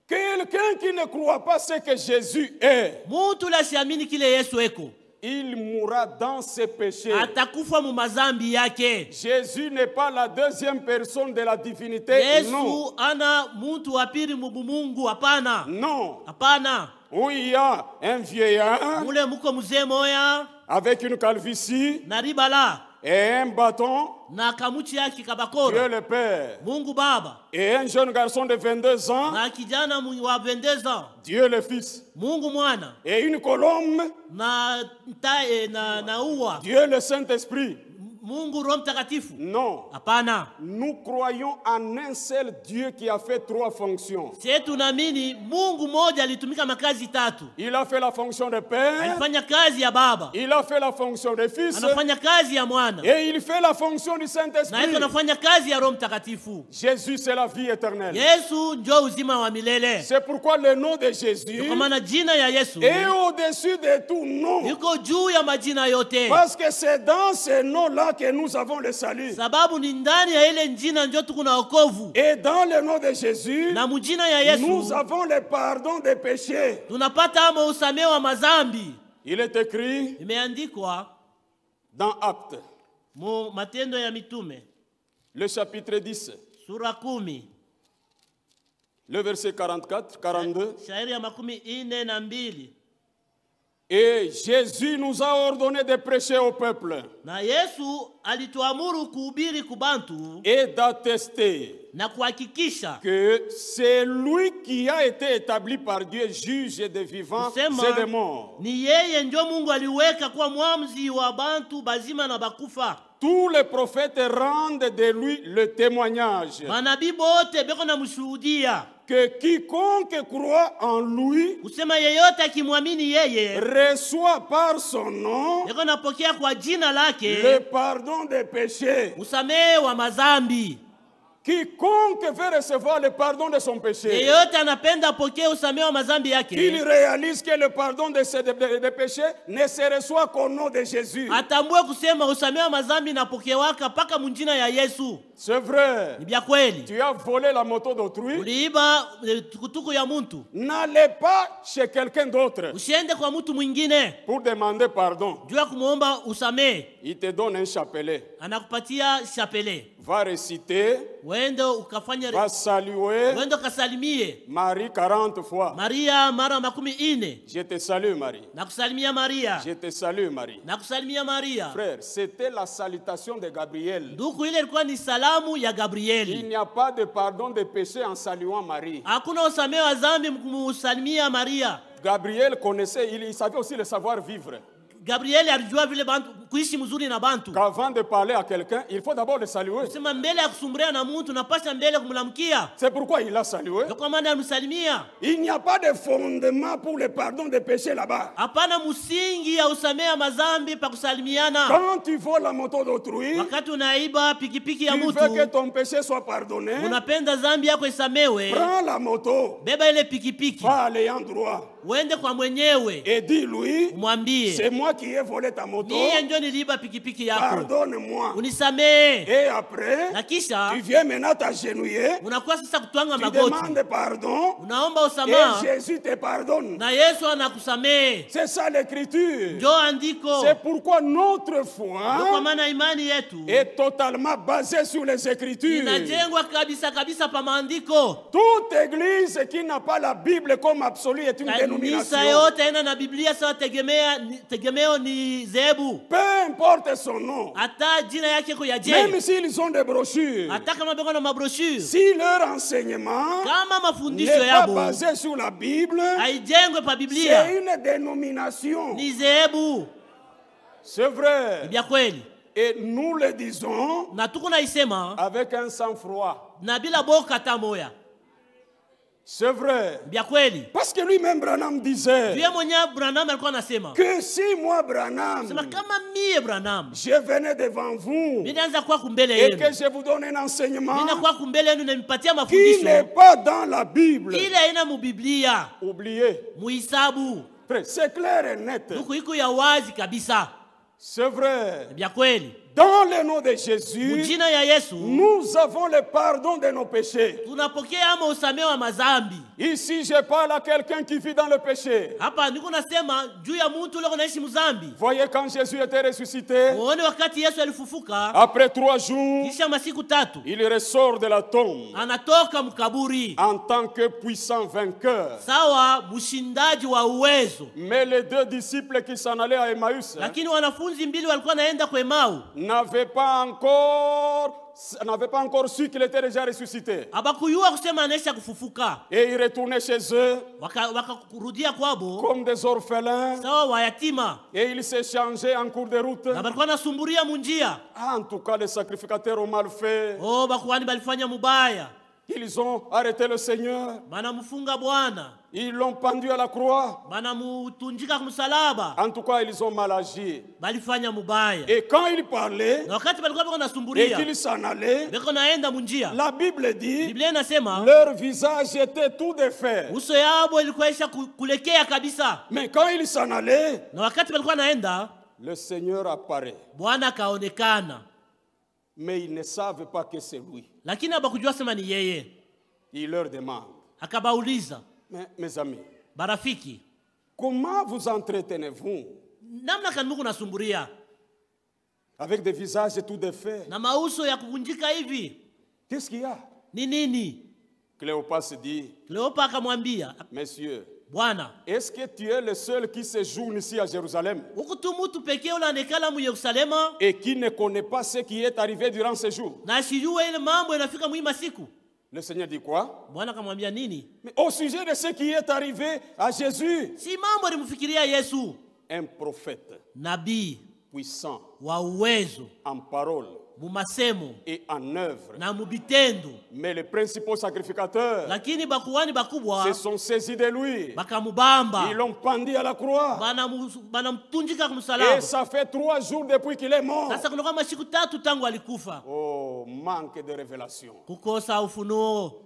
Quelqu'un qui ne croit pas ce que Jésus est, Mutu la siamini kile Yesu eko, il mourra dans ses péchés. atakufa mu mazambi yake. Jésus n'est pas la deuxième personne de la divinité. Non. Yesu ana mutu wa pili mu Mungu, hapana. Non. Hapana. Où il y a un vieillard Mule muko mzee moya avec une calvitie na ribala et un bâton, na kamuchi yake Dieu kabakora. le Père, Mungu Baba et un jeune garçon de 22 ans, na kijana wa 22 ans. Dieu le Fils, Mungu Mwana et une colombe, na na uwa. Dieu le Saint-Esprit. Mungu Roho Mtakatifu. Non. Hapana. Nous croyons en un seul Dieu qui a fait 3 fonctions. Sisi tunaamini Mungu mmoja alitumika makazi tatu. Il a fait la fonction de Père, Alifanya kazi ya Baba, il a fait la fonction de Fils, anafanya kazi ya Mwana, et il fait la fonction du na yeye Saint-Esprit. anafanya kazi ya Roho Mtakatifu. Jésus, c'est la vie éternelle. Yesu ndio uzima wa milele. C'est pourquoi le nom de Jésus Kwa maana jina ya Yesu est au-dessus de tout nom. liko juu ya majina yote. Parce que c'est dans ce nom-là que nous avons le salut. Sababu ni ndani ya ile jina ndio tuko na wokovu. Et dans le nom de Jésus, Na mjina ya Yesu nous avons le pardon des péchés. tunapata ama usamehe wa mazambi. Il est écrit Imeandikwa dans Actes, mu Matendo ya Mitume le chapitre 10, sura 10 le verset 44, 42. shairi ya 42. Et Jésus nous a ordonné de prêcher au peuple Na Yesu alituamuru kuhubiri kubantu et d'attester na kuhakikisha que c'est lui qui a été établi par Dieu juge des vivants kusema et des morts. ni yeye ndio Mungu aliweka kuwa mwamuzi wa bantu bazima na bakufa. Tous les prophètes rendent de lui le témoignage Manabii bote beko na mshuhudia que quiconque croit en lui kusema yeyote akimwamini yeye reçoit par son nom beko napokea kwa jina lake le pardon des péchés. usamehe wa mazambi. Quiconque veut recevoir le pardon de son péché, Yeyote anapenda apokee usamehe wa mazambi il yake, réalise que le pardon de ses péchés ne se reçoit qu'au nom de Jésus. atambue kusema usamehe wa mazambi napokewaka paka munjina ya Yesu. C'est vrai. Ni bya kweli. Tu as volé la moto d'autrui, Uliiba tukutuku ya muntu, n'allez pas chez quelqu'un d'autre usiende kwa mtu mwingine pour demander pardon. juu ya kumuomba usamehe. Il te donne un chapelet. Anakupatia chapele, Va réciter, uende ukafanya, va saluer uende ukasalimie Marie 40 fois. Maria mara 40. Je te salue Marie. Na kusalimia Maria, Je te salue Marie. na kusalimia Maria. Frère, c'était la salutation de Gabriel. Ndugu, ile ilikuwa ni salamu ya Il Gabrieli. n'y a pas de pardon de péché en saluant Marie. Hakuna usamehe wa dhambi mkumusalimia Maria. Gabriel connaissait, il savait aussi le savoir-vivre. Gabrieli alijua vile bantu kuishi mzuri na bantu. Qu'avant de parler à quelqu'un, il faut d'abord le saluer. Sema mbele ya kusumbulia na mtu napasha mbele kumlamkia. C'est pourquoi il l'a salué. Ndio kwa maana amsalimia. Il n'y a pas de fondement pour le pardon des péchés là-bas. Hapana msingi ya usamehe wa mazambi pa kusalimiana. Quand tu voles la moto d'autrui, Wakati unaiba pikipiki ya tu veux que mtu, ton péché soit pardonné, unapenda dhambi yako isamewe, prends la moto, beba ile pikipiki, va à l'ayant droit. uende kwa mwenyewe et dis-lui, umwambie, c'est moi qui ai volé ta moto, niye ndio niliiba pikipiki yako, pardonne-moi. unisamee. Et après, Na kisha tu viens maintenant t'agenouiller, unakuwa sasa kutwanga tu magoti, demandes pardon, unaomba et usamaha, Jésus te pardonne. na Yesu anakusamee. C'est ça l'écriture. Ndio andiko. C'est pourquoi notre Ndio kwa foi maana imani yetu est totalement basée sur les Écritures. inajengwa kabisa kabisa pa maandiko. Toute église qui n'a pas la Bible comme absolue est une dénomination. Kanisa yote ina na Biblia sawa tegemeo ni zebu. Peu importe son nom. Hata jina yake ko yaje. Même s'ils ont des brochures. Hata kama beko na mabroshuri. Si leur enseignement Kama mafundisho n'est pas yabo basé sur la Bible, haijengwe pa Biblia, c'est une dénomination. ni zebu. C'est vrai. Bia kweli. Et nous le disons Na tuko na isema avec un sang-froid. na bila boka hata moya. C'est vrai. Bia kweli. Parce que lui-même Branham disait Yeye mwenyewe Branham alikuwa anasema, que si moi Branham, sema kama mie Branham je venais devant vous ninaanza kwa kumbele et yenu, que je vous donne un enseignement ninakuwa kumbele yenu na nipatia qui mafundisho n'est pas dans la Bible, ile haina mu Biblia, oubliez. muhisabu. C'est clair et net. Huku iko ya wazi kabisa. C'est vrai. Bia kweli. Dans le nom de Jésus, Mjina ya Yesu nous avons le pardon de nos péchés. tunapokea ama usamehe wa mazambi. Ici, je parle à quelqu'un qui vit dans le péché. Hapa niko nasema juu ya mtu leo anaishi mzambi. Voyez, quand Jésus était ressuscité, Muone wakati Yesu alifufuka, après 3 jours, kisha masiku 3 il ressort de la tombe anatoka mkaburi en tant que puissant vainqueur. sawa mshindaji wa uwezo. Mais les 2 disciples qui s'en allaient à Emmaüs Lakini wanafunzi mbili walikuwa naenda kwa Emau, n'avaient pas encore su qu'il était déjà ressuscité. abakuyua kusema anaisha kufufuka. Et ils retournaient chez eux Wakarudia kwabo comme des orphelins. sawa wayatima, Et ils s'échangeaient en cours de route. na balikuwa nasumburia munjia. En tout cas, les sacrificateurs ont mal fait. Oh, bakuhani balifanya mubaya, Ils ont arrêté le Seigneur. banamfunga Bwana, Ils l'ont pendu à la croix. banamutunjika kumsalaba, En tout cas, ils ont mal agi. balifanya mubaya. Et quand ils parlaient Na wakati balikuwa beko et nasumburia, qu'ils s'en allaient, beko naenda munjia, la Bible dit Biblia inasema leur visage était tout défait. uso yabo ilikuwa isha kulekea kabisa. Mais quand ils s'en allaient, Na wakati balikuwa naenda, le Seigneur apparaît. Bwana kaonekana, Mais ils ne savent pas que c'est lui. lakini abakujua sema ni yeye. Il leur demande, Akabauliza, mais mes amis, barafiki, comment vous entretenez-vous namna kani Mungu nasumburia avec des visages tout défaits? na mauso ya kuvunjika hivi? Qu'est-ce qu'il y a? Ni nini? Cléopas dit, Kleopa akamwambia, messieurs, Bwana, est-ce que tu es le seul qui séjourne ici à Jérusalem huku tu mtu pekee ule anekala mu Yerusalema et qui ne connaît pas ce qui est arrivé durant ces jours? na asijue ile mambo yanafika mwima siku? Le Seigneur dit quoi? Bwana akamwambia nini? Mais au sujet de ce qui est arrivé à Jésus, Si mambo alimfikiria Yesu, un prophète nabii puissant wa uwezo en parole mu masemo et en œuvre. na mubitendo, Mais les principaux sacrificateurs lakini bakuhani bakubwa se sont saisis de lui. bakamubamba, Ils l'ont pendu à la croix. banamtunjika Et kumsalaba. ça fait 3 jours depuis qu'il est mort. Sasa kuna kama siku 3 tangu alikufa. Oh, manque de révélation. Kukosa ufunuo.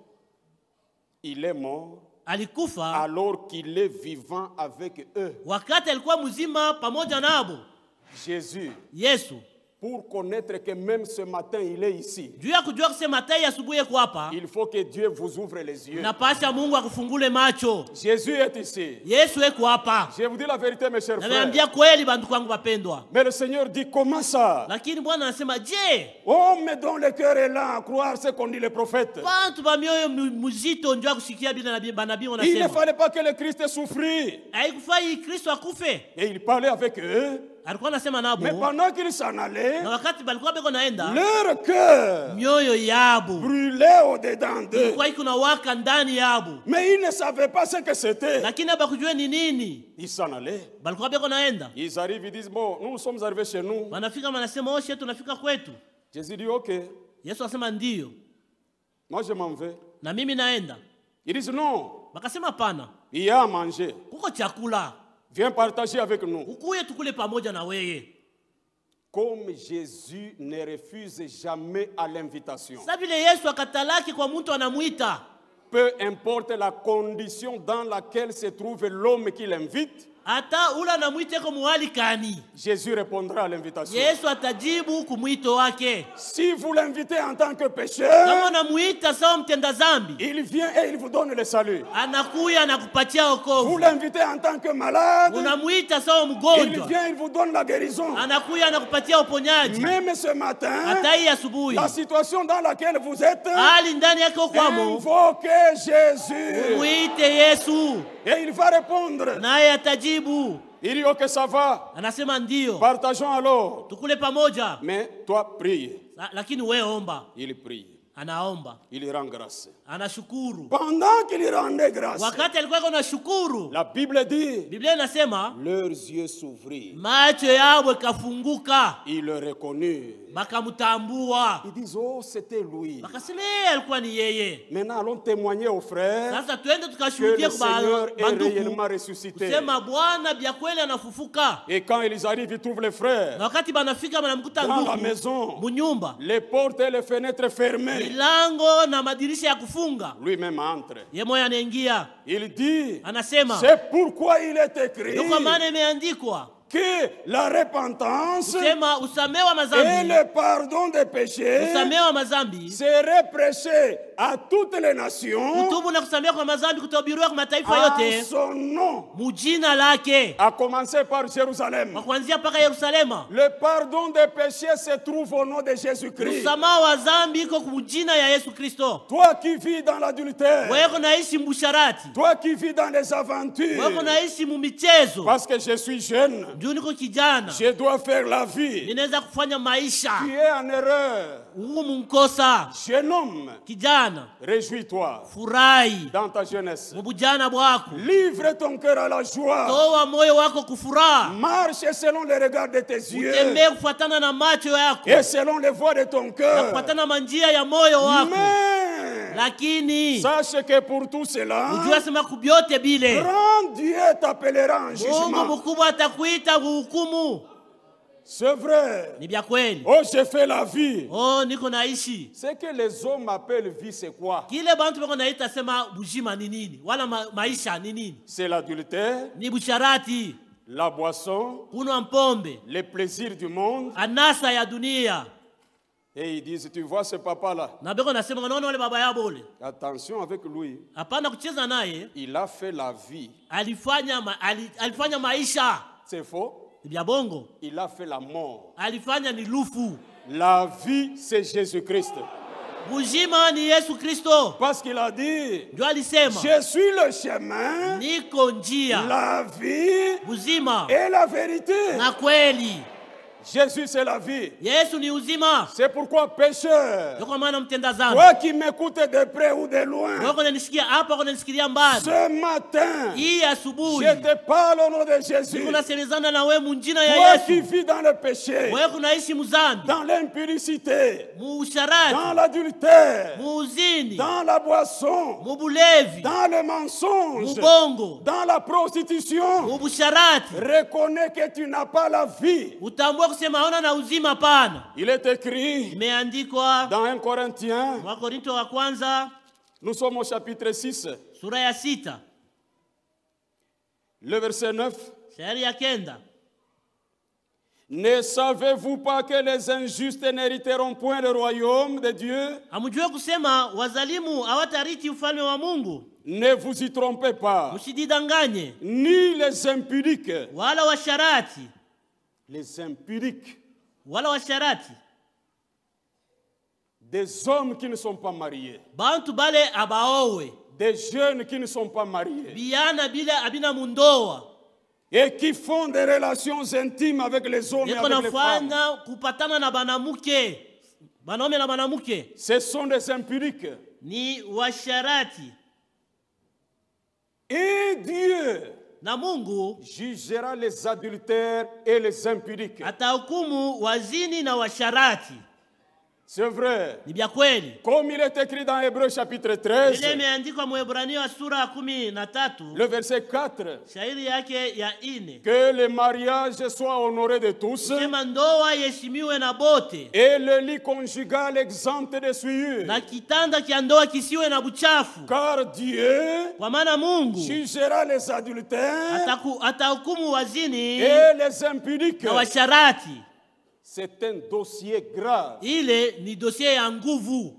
Il est mort Alikufa alors qu'il est vivant avec eux. wakati alikuwa mzima pamoja nabo. Jésus, Yesu, pour connaître que même ce matin il est ici, juu ya kujua kusema tai asubuhi yako hapa, il faut que Dieu vous ouvre les yeux. napasha Mungu akufungule macho. Jésus est ici. Yesu eko hapa. Je vous dis la vérité, mes chers frères. Naambia kweli bandu kwangu wapendwa. Mais le Seigneur dit, comment ça? Lakini Bwana anasema, je, Homme dont le cœur est là à croire ce qu'on dit les prophètes. bantu ba mioyo mzito njoo kusikia bila nabii Il ne wanasema. fallait pas que le Christ souffrit. Haikufai Kristo akufe. Et il parlait avec eux. Alikuwa anasema nabo. Mais pendant qu'ils s'en allaient, Na wakati balikuwa beko naenda, leur cœur mioyo yabo brûlait au-dedans d'eux. ilikuwa iko na waka ndani yabo. Mais ils ne savaient pas ce que c'était. Lakini abakujua ni nini. Ils s'en allaient. Balikuwa beko naenda. Ils arrivent, ils disent, bon, nous sommes arrivés chez nous. Wanafika wanasema oshe tunafika kwetu. Jésus dit, ok, Yesu asema ndio. moi je m'en vais. Na mimi naenda. Ils disent, non, Bakasema pana. il y a à manger. Kuko chakula. Viens partager avec nous. Ukuye tukule pamoja na wewe. Comme Jésus ne refuse jamais à l'invitation. Sasa vile Yesu akatalaki kwa mtu anamuita. Peu peu importe la condition dans laquelle se trouve l'homme qui l'invite, Hata ula na mwite ko mualikani. Jésus répondra à l'invitation. Yesu atajibu kumwito wake. Si vous l'invitez en tant que pécheur, Kama unamuita sawa mtenda zambi, il vient et il vous donne le salut. anakuya na kupatia Vous wokovu. l'invitez en tant que malade, Unamuita sawa il mgonjwa, vient, il vous donne la guérison. anakuya na kupatia uponyaji. Même ce matin, Hata hii asubuhi, la situation dans laquelle vous êtes, hali ndani yake ukwamo, invoquez Jésus. muite Yesu Et il va répondre. naye atajibu. Il dit, ok, ça va. Anasema ndio, Partageons alors. tukule pamoja. Mais toi, prie. Lakini wewe omba. Il prie. Anaomba, Il rend grâce. anashukuru. Pendant qu'il rendait grâce, Wakati alikuwa anashukuru, la Bible dit, Biblia inasema leurs yeux s'ouvrirent. macho yao ikafunguka, Ils le reconnurent. bakamtambua, Ils disent, oh, c'était lui. bakasema alikuwa ni yeye. Maintenant, allons témoigner aux frères Sasa twende que tukashuhudia le Seigneur est kwa réellement banduku ressuscité. kusema Bwana bya kweli anafufuka. Et quand ils arrivent, ils trouvent les frères Na wakati banafika banamkuta dans la ndugu maison, munyumba, les portes et les fenêtres fermées. milango na madirisha ya kufunga, Lui-même entre. ye moyo anaingia, Il dit, anasema c'est pourquoi il est écrit ndio kwa maana imeandikwa que la repentance kusema usamehe wa et mazambi, le pardon des péchés usamehe wa mazambi, serait prêché à toutes les nations kutubu na kusamehe kwa mazambi kutahubiriwa kwa mataifa en yote son nom, mujina lake, à commencer par Jérusalem. kwa kuanzia mpaka Yerusalema. Le pardon des péchés se trouve au nom de Jésus-Christ. Msamaha wa dhambi iko mujina ya Yesu Kristo. Toi qui vis dans l'adultère, Wewe unaishi mbusharati, toi qui vis dans les wewe aventures, unaishi mumichezo, parce que je suis jeune, juu niko kijana, je dois faire la vie. ninaweza kufanya maisha. Tu es en erreur. Umu mkosa Jeune homme, kijana, réjouis-toi furahi dans ta jeunesse. mubujana bwako, Livre ton cœur à la joie. toa moyo wako kufuraha, Marche selon les regards de tes yeux utembee kufuatana na macho yako et selon les voies de ton na cœur. kufuatana manjia ya moyo wako. Mais Lakini sache que pour tout cela, ujue sema kubyote bile grand Dieu t'appellera en Mungu jugement. mkubwa atakuita kuhukumu. C'est vrai. Ni vya kweli. Oh, j'ai fait la vie. Oh, niko naishi. Ce que les hommes appellent vie, c'est quoi? Kile bantu bako naita sema bujima ni nini? Wala maisha ni nini? C'est l'adultère, Ni busharati, la boisson, kunywa mpombe, les plaisirs du monde. anasa ya dunia. Et ils disent, tu vois ce papa-là, Na beko nasema unaona wale baba yao bole. attention avec lui, Hapana kucheza naye, il a fait la vie. alifanya maisha. C'est faux. Ni vya bongo. Il a fait la mort. Alifanya ni lufu. La vie, c'est Jésus-Christ. Bujima ni Yesu Kristo. Parce qu'il a dit, Ndio alisema, je suis le chemin, niko njia, la vie uzima et la vérité. na kweli. Jésus, c'est la vie. Yesu ni uzima. C'est pourquoi, pécheur, Ndio kwa maana mtenda dhambi, toi qui m'écoutes de près ou de loin, wewe unanisikia hapa, unanisikilia mbali, ce matin, hii asubuhi je te parle au nom de Jésus. tunasemezana na wewe munjina ya Toi qui Yesu. vis dans le péché, Wewe unaishi muzambi, dans l'impudicité, dans muusharati, l'adultère, muuzini, dans la boisson, mubulevi, dans le mensonge, mubongo, dans la prostitution, mubusharati, reconnais que tu n'as pas la vie. utambue kusema hauna na uzima pana. Il est écrit Imeandikwa dans 1 Corinthiens, Wakorinto wa kwanza nous sommes au chapitre 6, sura ya 6 le verset 9. shairi ya 9. Ne savez-vous pas que les injustes n'hériteront point le royaume de Dieu? Hamjue kusema wazalimu hawatariti ufalme wa Mungu? Ne vous y trompez pas. Msijidanganye. Ni les impudiques. Wala washarati, Les impudiques. wala washarati, Des hommes qui ne sont pas mariés. bantu bale abaowe, Des jeunes qui ne sont pas mariés. biana bila abina mundoa, Et qui font des relations intimes avec les hommes et yeko avec les femmes. nafanya kupatana na banamuke, banaume na banamuke, Ce sont des impudiques. ni washarati. Et Dieu Na Mungu jugera les adultères et les impudiques. atahukumu wazini na washarati. C'est vrai. Ni vya kweli. Comme il est écrit dans Hébreux chapitre Ile 13, imeandikwa Mwebrania sura ya 13, le verset 4, shairi yake ya 4. que le mariage soit honoré de tous Sema ndoa iheshimiwe na bote. et le lit conjugal exempt de souillure. Na kitanda kia ndoa kisiwe na buchafu. Car Dieu Kwa maana Mungu jugera les adultères atahukumu wazini et les impudiques. na washarati. C'est un dossier grave. Ile ni dossier ya nguvu.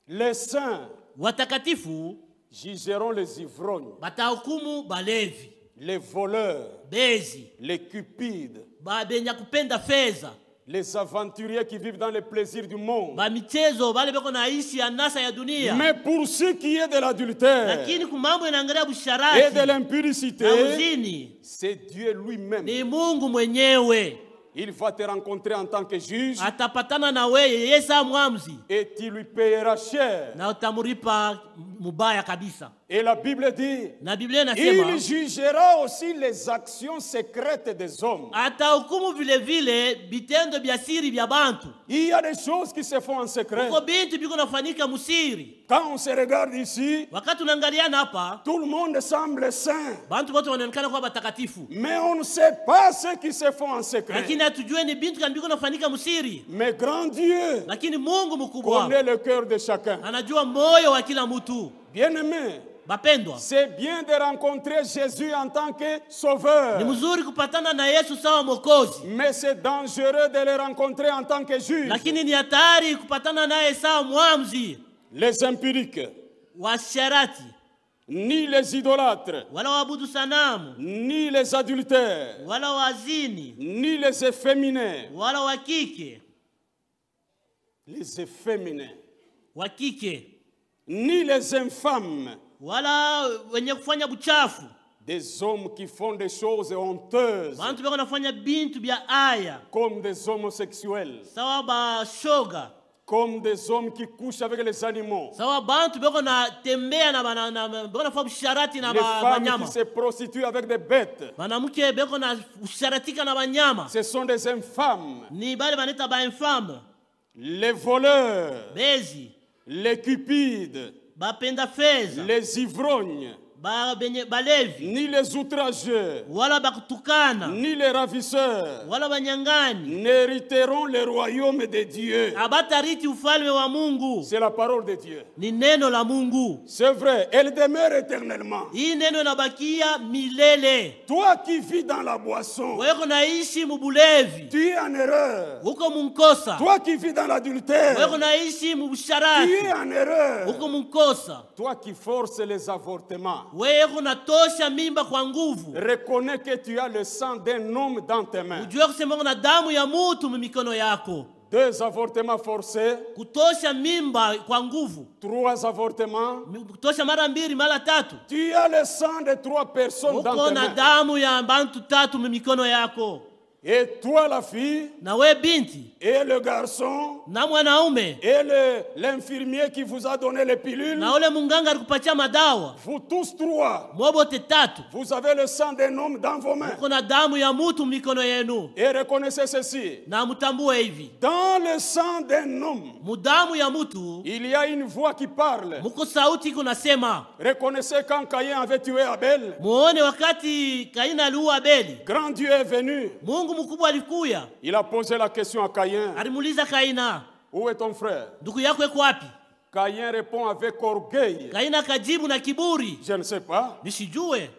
Les saints Watakatifu jugeront les ivrognes, batahukumu balevi, les voleurs, bezi, les cupides, benya kupenda fedha, les aventuriers qui vivent dans les plaisirs du monde. ba michezo bale beko naishi anasa ya dunia. Mais pour ce qui est de l'adultère Lakini kumambo inaangalia et busharati de l'impudicité, na uzini, c'est Dieu lui-même. ni Mungu mwenyewe. Il va te rencontrer en tant que juge Atapatana na wewe yesa mwamzi et tu lui payeras cher. na utamuripa mubaya kabisa. Et la Bible dit, Na Biblia inasema il jugera aussi les actions secrètes des hommes. atahukumu vile vile bitendo vya siri vya bantu. Il y a des choses qui se font en secret. Uko bintu biko nafanyika musiri. Quand on se regarde ici, Wakati unaangaliana hapa, tout le monde semble saint. bantu wote wanaonekana kuwa batakatifu. Mais on ne sait pas ce qui se font en secret. Lakini hatujue ni bintu gani biko nafanyika musiri. Mais grand Dieu Lakini Mungu mkubwa connaît le cœur de chacun. anajua moyo wa kila mtu. Bien-aimé, Bapendwa, c'est bien de rencontrer Jésus en tant que sauveur. ni mzuri kupatana na Yesu sawa mwokozi. Mais c'est dangereux de le rencontrer en tant que juge. Lakini ni hatari kupatana naye sawa mwamzi. Les impudiques, Washarati, ni les idolâtres, wala waabudu sanamu, ni les adultères, wala wazini, ni les efféminés. wala wakike, Les efféminés, ni les infâmes. wala wenye kufanya buchafu. Des hommes qui font des choses honteuses, Bantu beko nafanya bintu bya aya, comme des homosexuels, sawa ba shoga, comme des hommes qui couchent avec les animaux, sawa bantu beko na tembea na beko nafanya busharati na les femmes banyama. qui se prostituent avec des bêtes. Banamuke beko na busharatika na banyama. Ce sont des infâmes, Ni bale baneta ba infâme, les voleurs, bezi, les cupides, bapenda fedha, les ivrognes, balevi, ni les outrageux, wala bakutukana, ni les ravisseurs wala banyangani n'hériteront le royaume de Dieu. abatariti ufalme wa Mungu. C'est la parole de Dieu. Ni neno la Mungu. C'est vrai, elle demeure éternellement. Hii neno inabakia milele. Toi qui vis dans la boisson, Wewe naishi mubulevi, tu es en erreur. uko munkosa. Toi qui vis dans l'adultère, Wewe naishi tu mubusharati, es en erreur. uko munkosa. Toi qui forces les avortements, Wewe unatosha mimba kwa nguvu. reconnais que tu as le sang d'un homme dans tes mains. Ujue kusema kuna damu ya mutu mumikono yako. 2 avortements forcés, Kutosha mimba kwa nguvu, 3 avortements. kutosha mara 2 mara 3. Tu as le sang de 3 personnes dans Uko tes na mains. damu ya bantu 3 mumikono yako. Et toi la fille, Na we binti, et le garçon, na mwanaume, et l'infirmier qui vous a donné les pilules, na ule munganga alikupatia madawa, vous tous 3, mwobote 3. vous avez le sang d'un homme dans vos mains. Uko na damu ya mutu mikono yenu. Et reconnaissez ceci, Na mutambue hivi, dans le sang d'un homme, mudamu ya mutu il y a une voix qui parle. muko sauti kunasema. Reconnaissez quand Caïn avait tué Abel, Muone wakati Kaina aliua Abeli, grand Dieu est venu. Mungu mkubwa alikuya, Il a posé la question à Caïn, alimuuliza Kaina, où est ton frère? ndugu yako yuko wapi? Caïn répond avec orgueil, Kaina akajibu na kiburi, je ne sais pas, nisijue,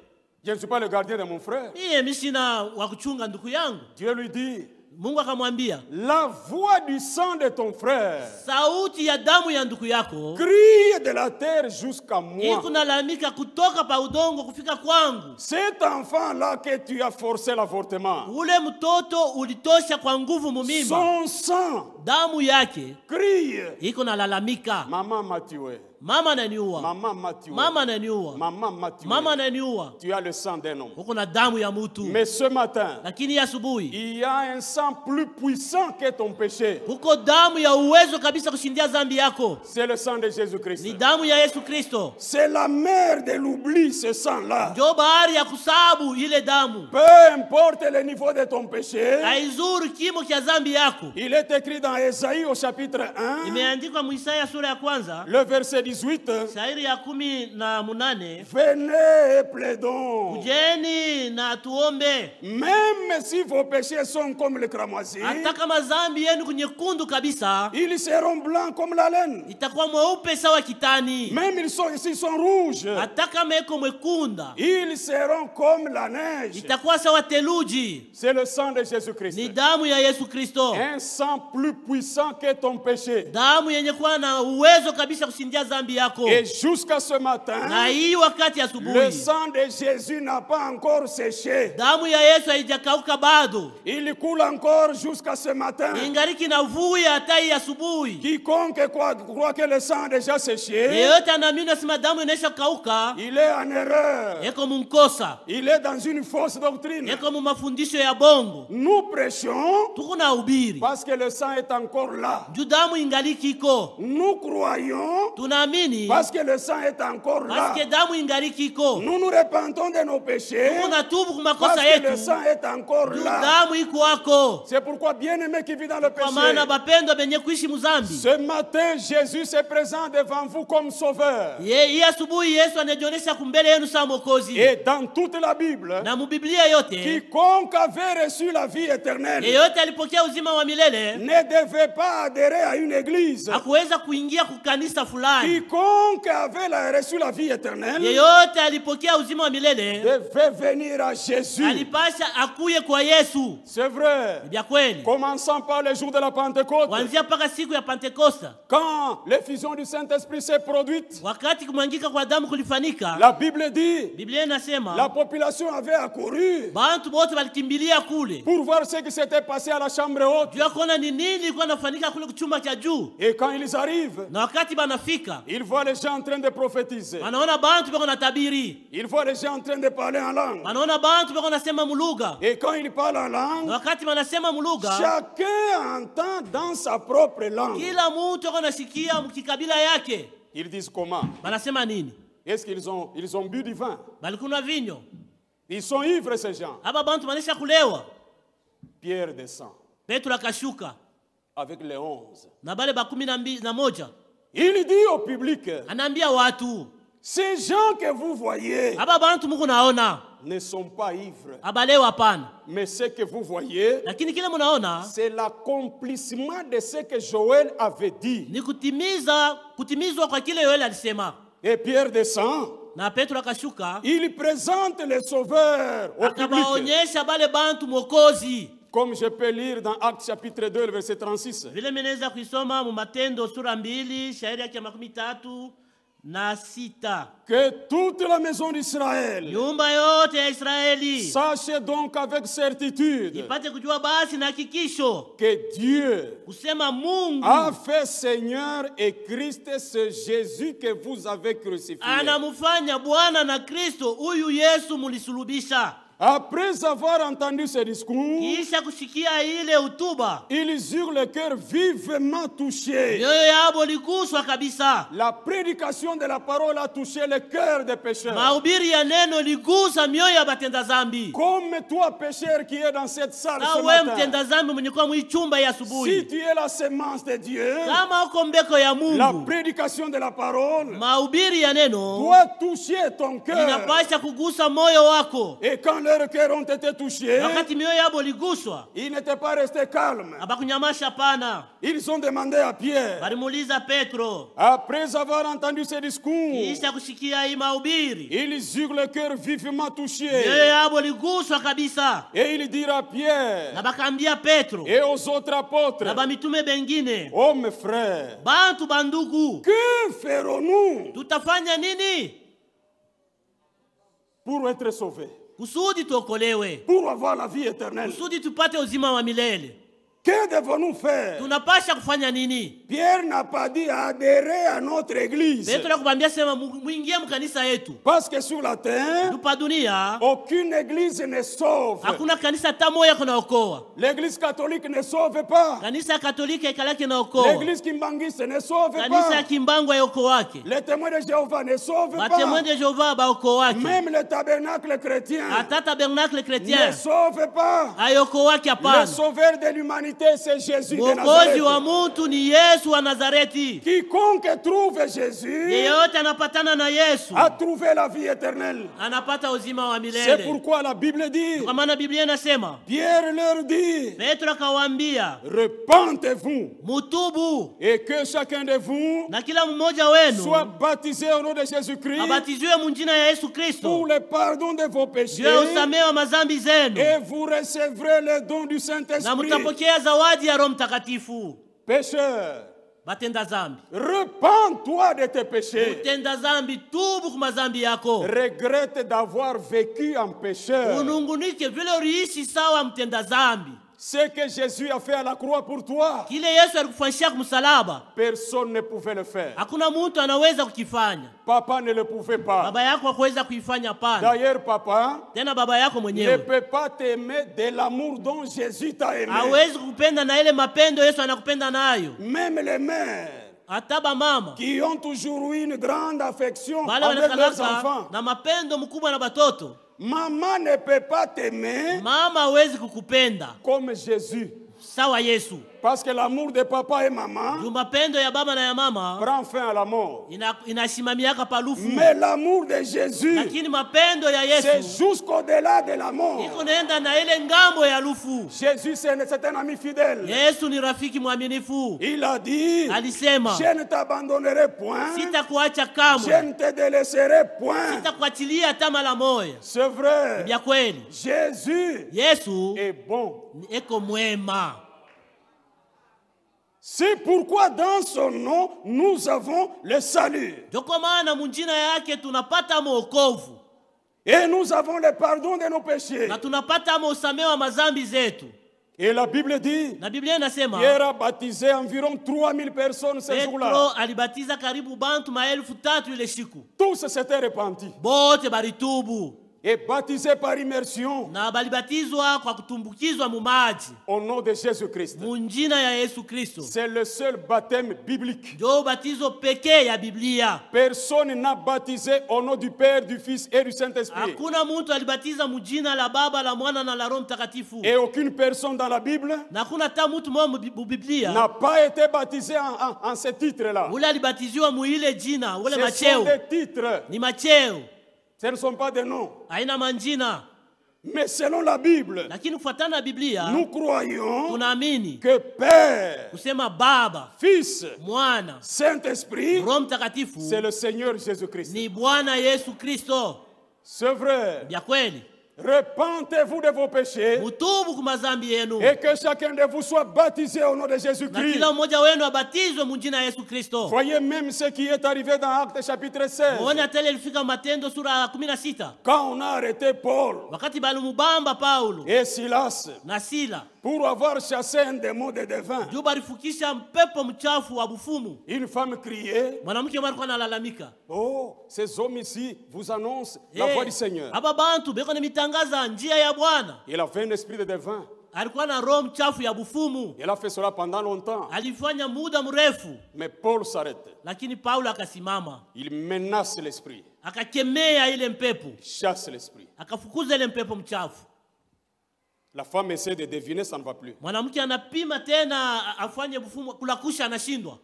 je ne suis pas le gardien de mon frère. mimi sina wa kuchunga ndugu yangu. Dieu lui dit, Mungu akamwambia, la voix du sang de ton frère sauti ya damu ya ndugu yako crie de la terre jusqu'à moi. iko nalalamika kutoka pa udongo kufika kwangu. Cet enfant-là que tu as forcé l'avortement, Ule mtoto ulitosha kwa nguvu mumimba, son sang damu yake crie, iko nalalamika, maman m'a tué. Mama ananiua. Maman m'a tué. Mama ananiua. Maman m'a tué. Mama ananiua. Tu as le sang d'un homme. Uko na damu ya mtu. Mais ce matin, Lakini asubuhi il y a un sang plus puissant que ton péché. uko damu ya uwezo kabisa kushindia dhambi yako. C'est le sang de Jésus-Christ. Ni damu ya Yesu Kristo. C'est la mer de l'oubli, ce sang-là. Ndio bahari ya kusabu ile damu. Peu importe le niveau de ton péché, Haizuru kimo cha dhambi yako. il est écrit dans Ésaïe au chapitre 1, Imeandikwa Isaya sura ya kwanza, le verset 18, shairi ya 18. venez et plaidons. Ujeni na tuombe. Même si vos péchés sont comme le cramoisi, Hata kama dhambi yenu kunyekundu kabisa, ils seront blancs comme la laine. itakuwa mweupe sawa kitani. Même s'ils sont rouges, Hata kama iko mwekunda, ils seront comme la neige. itakuwa sawa theluji. C'est le sang de Ni Jésus-Christ. damu ya Yesu Kristo. Un sang plus puissant que ton péché. Damu yenye kuwa na uwezo kabisa kushindia dhambi yako. Et jusqu'à ce matin, Na hii wakati le asubuhi, sang de Jésus n'a pas encore séché. damu ya Yesu haijakauka bado. Il coule encore jusqu'à ce matin. Ingariki na vuya hata hii asubuhi. Quiconque croit que le sang a déjà séché, Yeyote anaamini asema damu inaisha kauka, il est en erreur. eko mumkosa, Il est dans une fausse doctrine. eko mumafundisho ya bongo. Nous prêchons Tuko na ubiri. parce que le sang est encore là. Juu damu ingaliki iko. Nous croyons Tunaamini parce que le sang est encore là. paske damu ingaliki iko. Nous nous repentons de nos péchés Tuko na tubu parce kumakosa que le yetu. sang est encore Juu là. damu iko wako. C'est pourquoi, bien-aimé qui vit dans le Kwa maana péché, bapendwa benye kuishi muzambi, ce matin, Jésus se présente devant vous comme sauveur. hii asubuhi Yesu anajionyesha kumbele yenu saa Mwokozi. Et dans toute la Bible, Na mubiblia yote, quiconque avait reçu la vie éternelle yeyote alipokea uzima wa milele ne devait pas adhérer à une église. hakuweza kuingia kukanisa fulani. Quiconque avait reçu la vie éternelle Yeyote alipokea uzima wa milele devait venir à Jésus. alipasha akuye kwa Yesu. C'est vrai. Ni vya kweli. Commençons par le jour de la Pentecôte. Kuanzia mpaka siku ya Pentekosta, Quand l'effusion du Saint-Esprit s'est produite, wakati kumwangika kwa damu kulifanika, la Bible dit Biblia inasema la population avait accouru bantu bote walikimbilia kule pour voir ce qui s'était passé à la chambre haute. juu ya kuona ni nini ilikuwa inafanika kule kuchumba cha juu. Et quand ils arrivent, Na wakati banafika, ils voient les gens en train de prophétiser. wanaona bantu beko na tabiri, Ils voient les gens en train de parler en langue. wanaona bantu beko nasema mulugha. Et quand ils parlent en Na langue, wakati wanasema mulugha, chacun entend dans sa propre langue. kila mtu ako nasikia mkikabila yake. Ils disent comment? Banasema nini? Est-ce qu'ils ont bu du vin? Balikunywa vinyo. Ils sont ivres, ces gens. Aba bantu manisha kulewa. Pierre descend Petro akashuka avec les 11. na bale ba 11. Il dit au public, Anaambia watu, ces gens que vous voyez aba bantu muko naona ne sont pas ivres. abalewa hapana. Mais ce que vous voyez, Lakini kile munaona c'est l'accomplissement de ce que Joël avait dit. ni kutimizwa kwa kile Yoeli alisema. Et Pierre descend. Na Petro akashuka Il présente le Sauveur au public. akabaonyesha bale bantu Mwokozi. Comme je peux lire dans Actes chapitre 2, le verset 36. Vile meneza kuisoma mu Matendo sura 2 shairi yake 36. Que toute la maison d'Israël Nyumba yote ya Israeli sache donc avec certitude ipate kujua basi na hakikisho que Dieu kusema Mungu a fait Seigneur et Christ ce Jésus que vous avez crucifié. anamufanya Bwana na Kristo huyu Yesu mulisulubisha. Après avoir entendu ce discours, Kisha kushikia ile utuba, ils eurent le cœur vivement touché. mioyo yabo liguswa kabisa. La prédication de la parole a touché le cœur des pécheurs. Mahubiri ya neno ligusa mioyo ya batenda zambi. Comme toi, pécheur qui est dans cette salle ce Wewe matin, mtenda zambi mwenye kuwa mwichumba ya si asubuhi, tu es la semence de Dieu, kama uko mbeko ya la Mungu, prédication de la parole mahubiri ya neno doit toucher ton cœur. inapasha kugusa moyo wako. Et quand leurs cœurs ont été touchés, Wakati mioyo yabo liguswa, ils n'étaient pas restés calmes. abakunyamasha pana. Ils ont demandé à Pierre, Balimuuliza Petro, après avoir entendu ce discours, kisha kushikia hii mahubiri, ils eurent le cœur vivement mioyo touché. yabo liguswa kabisa. Et il dirent à Na Pierre bakaambia Petro et aux autres apôtres, na bamitume bengine, oh mes frères, bantu bandugu, que ferons-nous tutafanya nini pour être sauvés, kusudi tuokolewe, pour avoir la vie éternelle? kusudi tupate uzima wa milele? Que devons-nous faire? Tunapasha kufanya nini? Pierre n'a pas dit adhérer à notre église. Petro anakuambia sema muingie mkanisa yetu. Parce que sur la terre, Dupa dunia, aucune église ne sauve. hakuna kanisa hata moja kunaokoa. L'église catholique ne sauve pas. Kanisa Katolika ikalaki naokoa. L'église kimbangiste ne sauve Kanisa pas. ya Kimbangu haiokoake. Les témoins de Jéhovah ne sauvent Batémoins pas. de Jéhovah baokoake. Même le tabernacle chrétien Hata tabernacle chrétien ne sauve pas. haiokoake Le hapana. sauveur de l'humanité, c'est Jésus de Mwokozi wa Nazareth. mtu ni Yesu wa Nazareti. Quiconque trouve Jésus Yeyote anapatana na Yesu a trouvé la vie éternelle. anapata uzima wa C'est milele. pourquoi la Bible dit, Kwa maana Biblia inasema, Pierre leur dit, Petro akawaambia, repentez-vous mutubu et que chacun de vous na kila mmoja wenu soit baptisé au nom de Jésus-Christ abatizwe munjina ya Yesu pour Kristo le pardon de vos péchés juu ya usamehe wa mazambi zenu, et vous recevrez le don du na Saint-Esprit. mtapokea zawadi ya Roho Mtakatifu. Pécheur, Batenda zambi, repens-toi de tes péchés. utenda zambi, tubu kwa mazambi yako. Regrette d'avoir vécu en pécheur. Unungunike vile uliishi sawa mtenda zambi. Ce que Jésus a fait à la croix pour toi, Kile Yesu alikufanyishia kumsalaba, personne ne pouvait le faire. hakuna mtu anaweza kukifanya. Papa ne le pouvait pas. Baba yako hakuweza kuifanya pana. D'ailleurs, papa Tena baba yako ne mwenyewe peut pas t'aimer de l'amour dont Jésus t'a aimé. hawezi kukupenda na ile mapendo Yesu anakupenda nayo. Même les mères Hata ba mama qui ont toujours eu une grande affection wale avec leurs wanakalaka enfants. na mapendo mkubwa na batoto, Maman ne peut pas t'aimer mama hawezi kukupenda comme Jésus. sawa Yesu. Parce que l'amour de papa et maman Juu mapendo ya baba na ya mama prend fin à la mort. inasimamiaka palufu, Mais l'amour de Jésus, lakini mapendo ya c'est Yesu jusqu'au-delà de la mort. iko naenda na ile ngambo ya lufu. Jésus, c'est un ami fidèle. Yesu ni rafiki mwaminifu. Il a dit, Alisema, je ne t'abandonnerai point, sitakuacha je kamwe, ne te délaisserai point. sitakuachilia hata mara moja. C'est vrai, Vya kweli, Jésus Yesu est bon. eko mwema. C'est pourquoi dans son nom, nous avons le salut. Ndio kwa maana munjina yake tunapata mwokovu Et nous avons le pardon de nos péchés. na tunapata usamehe wa mazambi zetu. Et la Bible dit, Na Biblia inasema Pierre a baptisé environ 3000 personnes ce Petro jour-là. alibatiza karibu bantu 3,000 ile siku. Tous s'étaient repentis Bote baritubu et baptisés par immersion na balibatizwa kwa kutumbukizwa mu maji au nom de Jésus-Christ. munjina ya Yesu Kristo. C'est le seul baptême biblique. Ndio batizo pekee ya Biblia. Personne n'a baptisé au nom du Père, du Fils et du Saint-Esprit. Hakuna mtu alibatiza mujina la Baba, la Mwana na la Roho Mtakatifu. Et aucune personne dans la Bible Na hakuna hata mtu mmoja mu Biblia n'a pas été baptisé en ce titre-là. ule alibatiziwa mu ile jina, ule Ce sont macheo. des titres, Ni macheo, ce ne sont pas des noms. haina manjina. Mais selon la Bible, Lakini kufuatana na Biblia nous croyons tunaamini que Père, kusema Baba, Fils, Mwana, Saint-Esprit, Roho Mtakatifu c'est le Seigneur Jésus-Christ. ni Bwana Yesu Kristo. C'est vrai. Vya kweli, Repentez-vous de vos péchés mutubu kwa mazambi yenu et que chacun de vous soit baptisé au nom de na Jésus-Christ. kila mmoja wenu abatizwe munjina ya Yesu Kristo. Voyez même ce qui est arrivé dans Actes chapitre 16. Muone hata ile ilifika Matendo sura ya 16 Quand on a arrêté Paul wakati balimubamba Paulo et Silas na Sila pour avoir chassé un démon de devin, juu balifukisha mpepo mchafu wa bufumu. une femme criait, Mwanamke mmoja alikuwa analalamika, oh, ces hommes ici vous annoncent la voix du Seigneur. aba bantu beko mitangaza njia ya Bwana. Il avait un esprit de devin. Alikuwa na roho mchafu ya bufumu, Il a fait cela pendant longtemps. alifanya muda mrefu, Mais Paul s'arrête. lakini Paulo akasimama Il menace l'esprit, akakemea ile mpepo, chasse l'esprit. akafukuza ile mpepo mchafu. La femme essaie de deviner, ça ne va plus. Mwanamke anapima tena afanye bufumu, kulakusha anashindwa.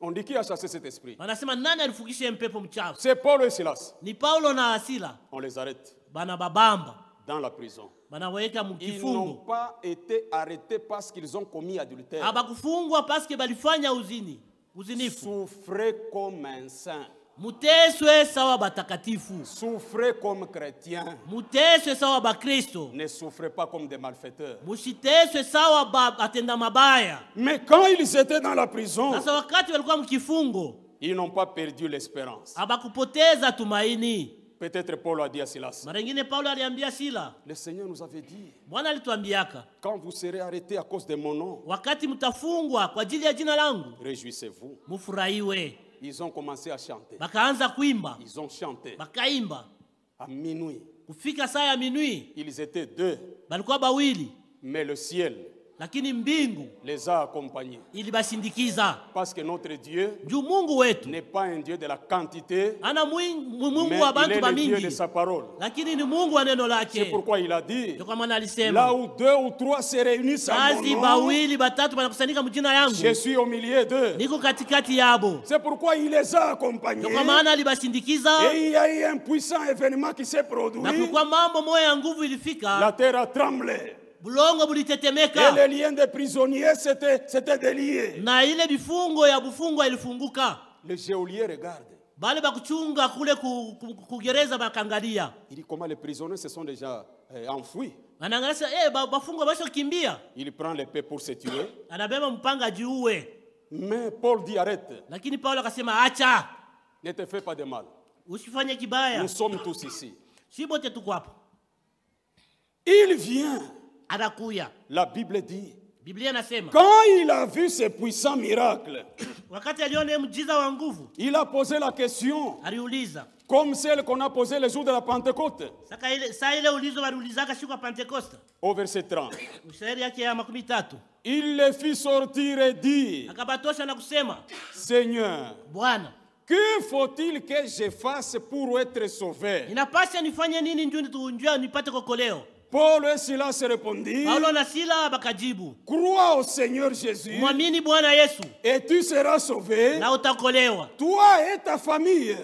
On dit qui a chassé cet esprit? Wanasema nani alifukisha ile mpepo mchafu? C'est Paul et Silas. Ni Paulo na Sila. On les arrête Bana babamba, dans la prison. banaweka Ils n'ont mkifungo. pas été arrêtés parce qu'ils ont commis adultère. Abakufungwa paske balifanya uzinifu. Souffrez comme un saint. Muteswe sawa batakatifu, Souffrez comme chrétiens. muteswe sawa bakristo, Ne souffrez pas comme des malfaiteurs. musiteswe sawa batenda mabaya. Mais quand ils étaient dans la prison, Sasa wakati walikuwa mkifungo, ils n'ont pas perdu l'espérance. abakupoteza tumaini. Peut-être Paul a dit à Silas. Mara nyingine Paulo aliambia Sila, Le Seigneur nous avait dit, Bwana alituambiaka, quand vous serez arrêtés à cause de mon nom, wakati mtafungwa kwa ajili ya jina langu, réjouissez-vous. mufurahiwe. Ils ont commencé à chanter. Bakaanza kuimba, Ils ont chanté. bakaimba. À minuit, Kufika saa ya minui, ils étaient 2, balikuwa bawili, mais le ciel lakini mbingu les a accompagnés. ilibashindikiza. Parce que notre Dieu Juu Mungu wetu n'est pas un Dieu de la quantité, ana Mungu mais wa il bantu est le Dieu de bamingi, sa parole. lakini ni Mungu wa neno C'est lake. pourquoi il a dit, Ndio kwa maana là alisema, où 2 ou 3 se réunissent à kazi mon nom, bawili batatu banakusanyika mjina yangu, je suis au milieu d'eux. niko katikati yabo. C'est pourquoi il les a accompagnés. Ndio kwa maana alibashindikiza, Et il y a eu un puissant événement qui s'est na produit. kulikuwa mambo moya ya nguvu La ilifika, terre a tremblé. bulongo Et bulitetemeka, les liens des prisonniers s'étaient déliés. na ile bifungo ya bufungwa ilifunguka. Le geôlier regarde. Bale bakuchunga kule kugereza bakangalia, Il dit comment les prisonniers se sont déjà enfouis. anaangalia bafungwa basho kimbia, Il prend l'épée pour se tuer. anabeba mpanga jiuwe. Mais Paul dit arrête, Lakini Paulo akasema acha, ne te fais pas de mal. usifanye kibaya, Nous sommes tous ici. si bote tuko hapo. Il vient. Anakuya, La Bible dit, Biblia inasema quand il a vu ces puissants miracles, wakati aliona mjiza wa nguvu, il a posé la question, aliuliza comme celle qu'on a posée le jour de la Pentecôte, saka ile saa ile ulizo waliulizaka siku ya Pentecoste, au verset 30. mstari yake ya 13, Il les fit sortir et dit, akabatosha na kusema, Seigneur, Bwana, que faut-il que je fasse pour être sauvé? inapasha nifanye nini njoo nipate kokoleo? Paul et Silas répondirent, Paulo na Sila bakajibu, crois au Seigneur Jésus mwamini Bwana Yesu et tu seras sauvé, na utakolewa, toi et ta famille.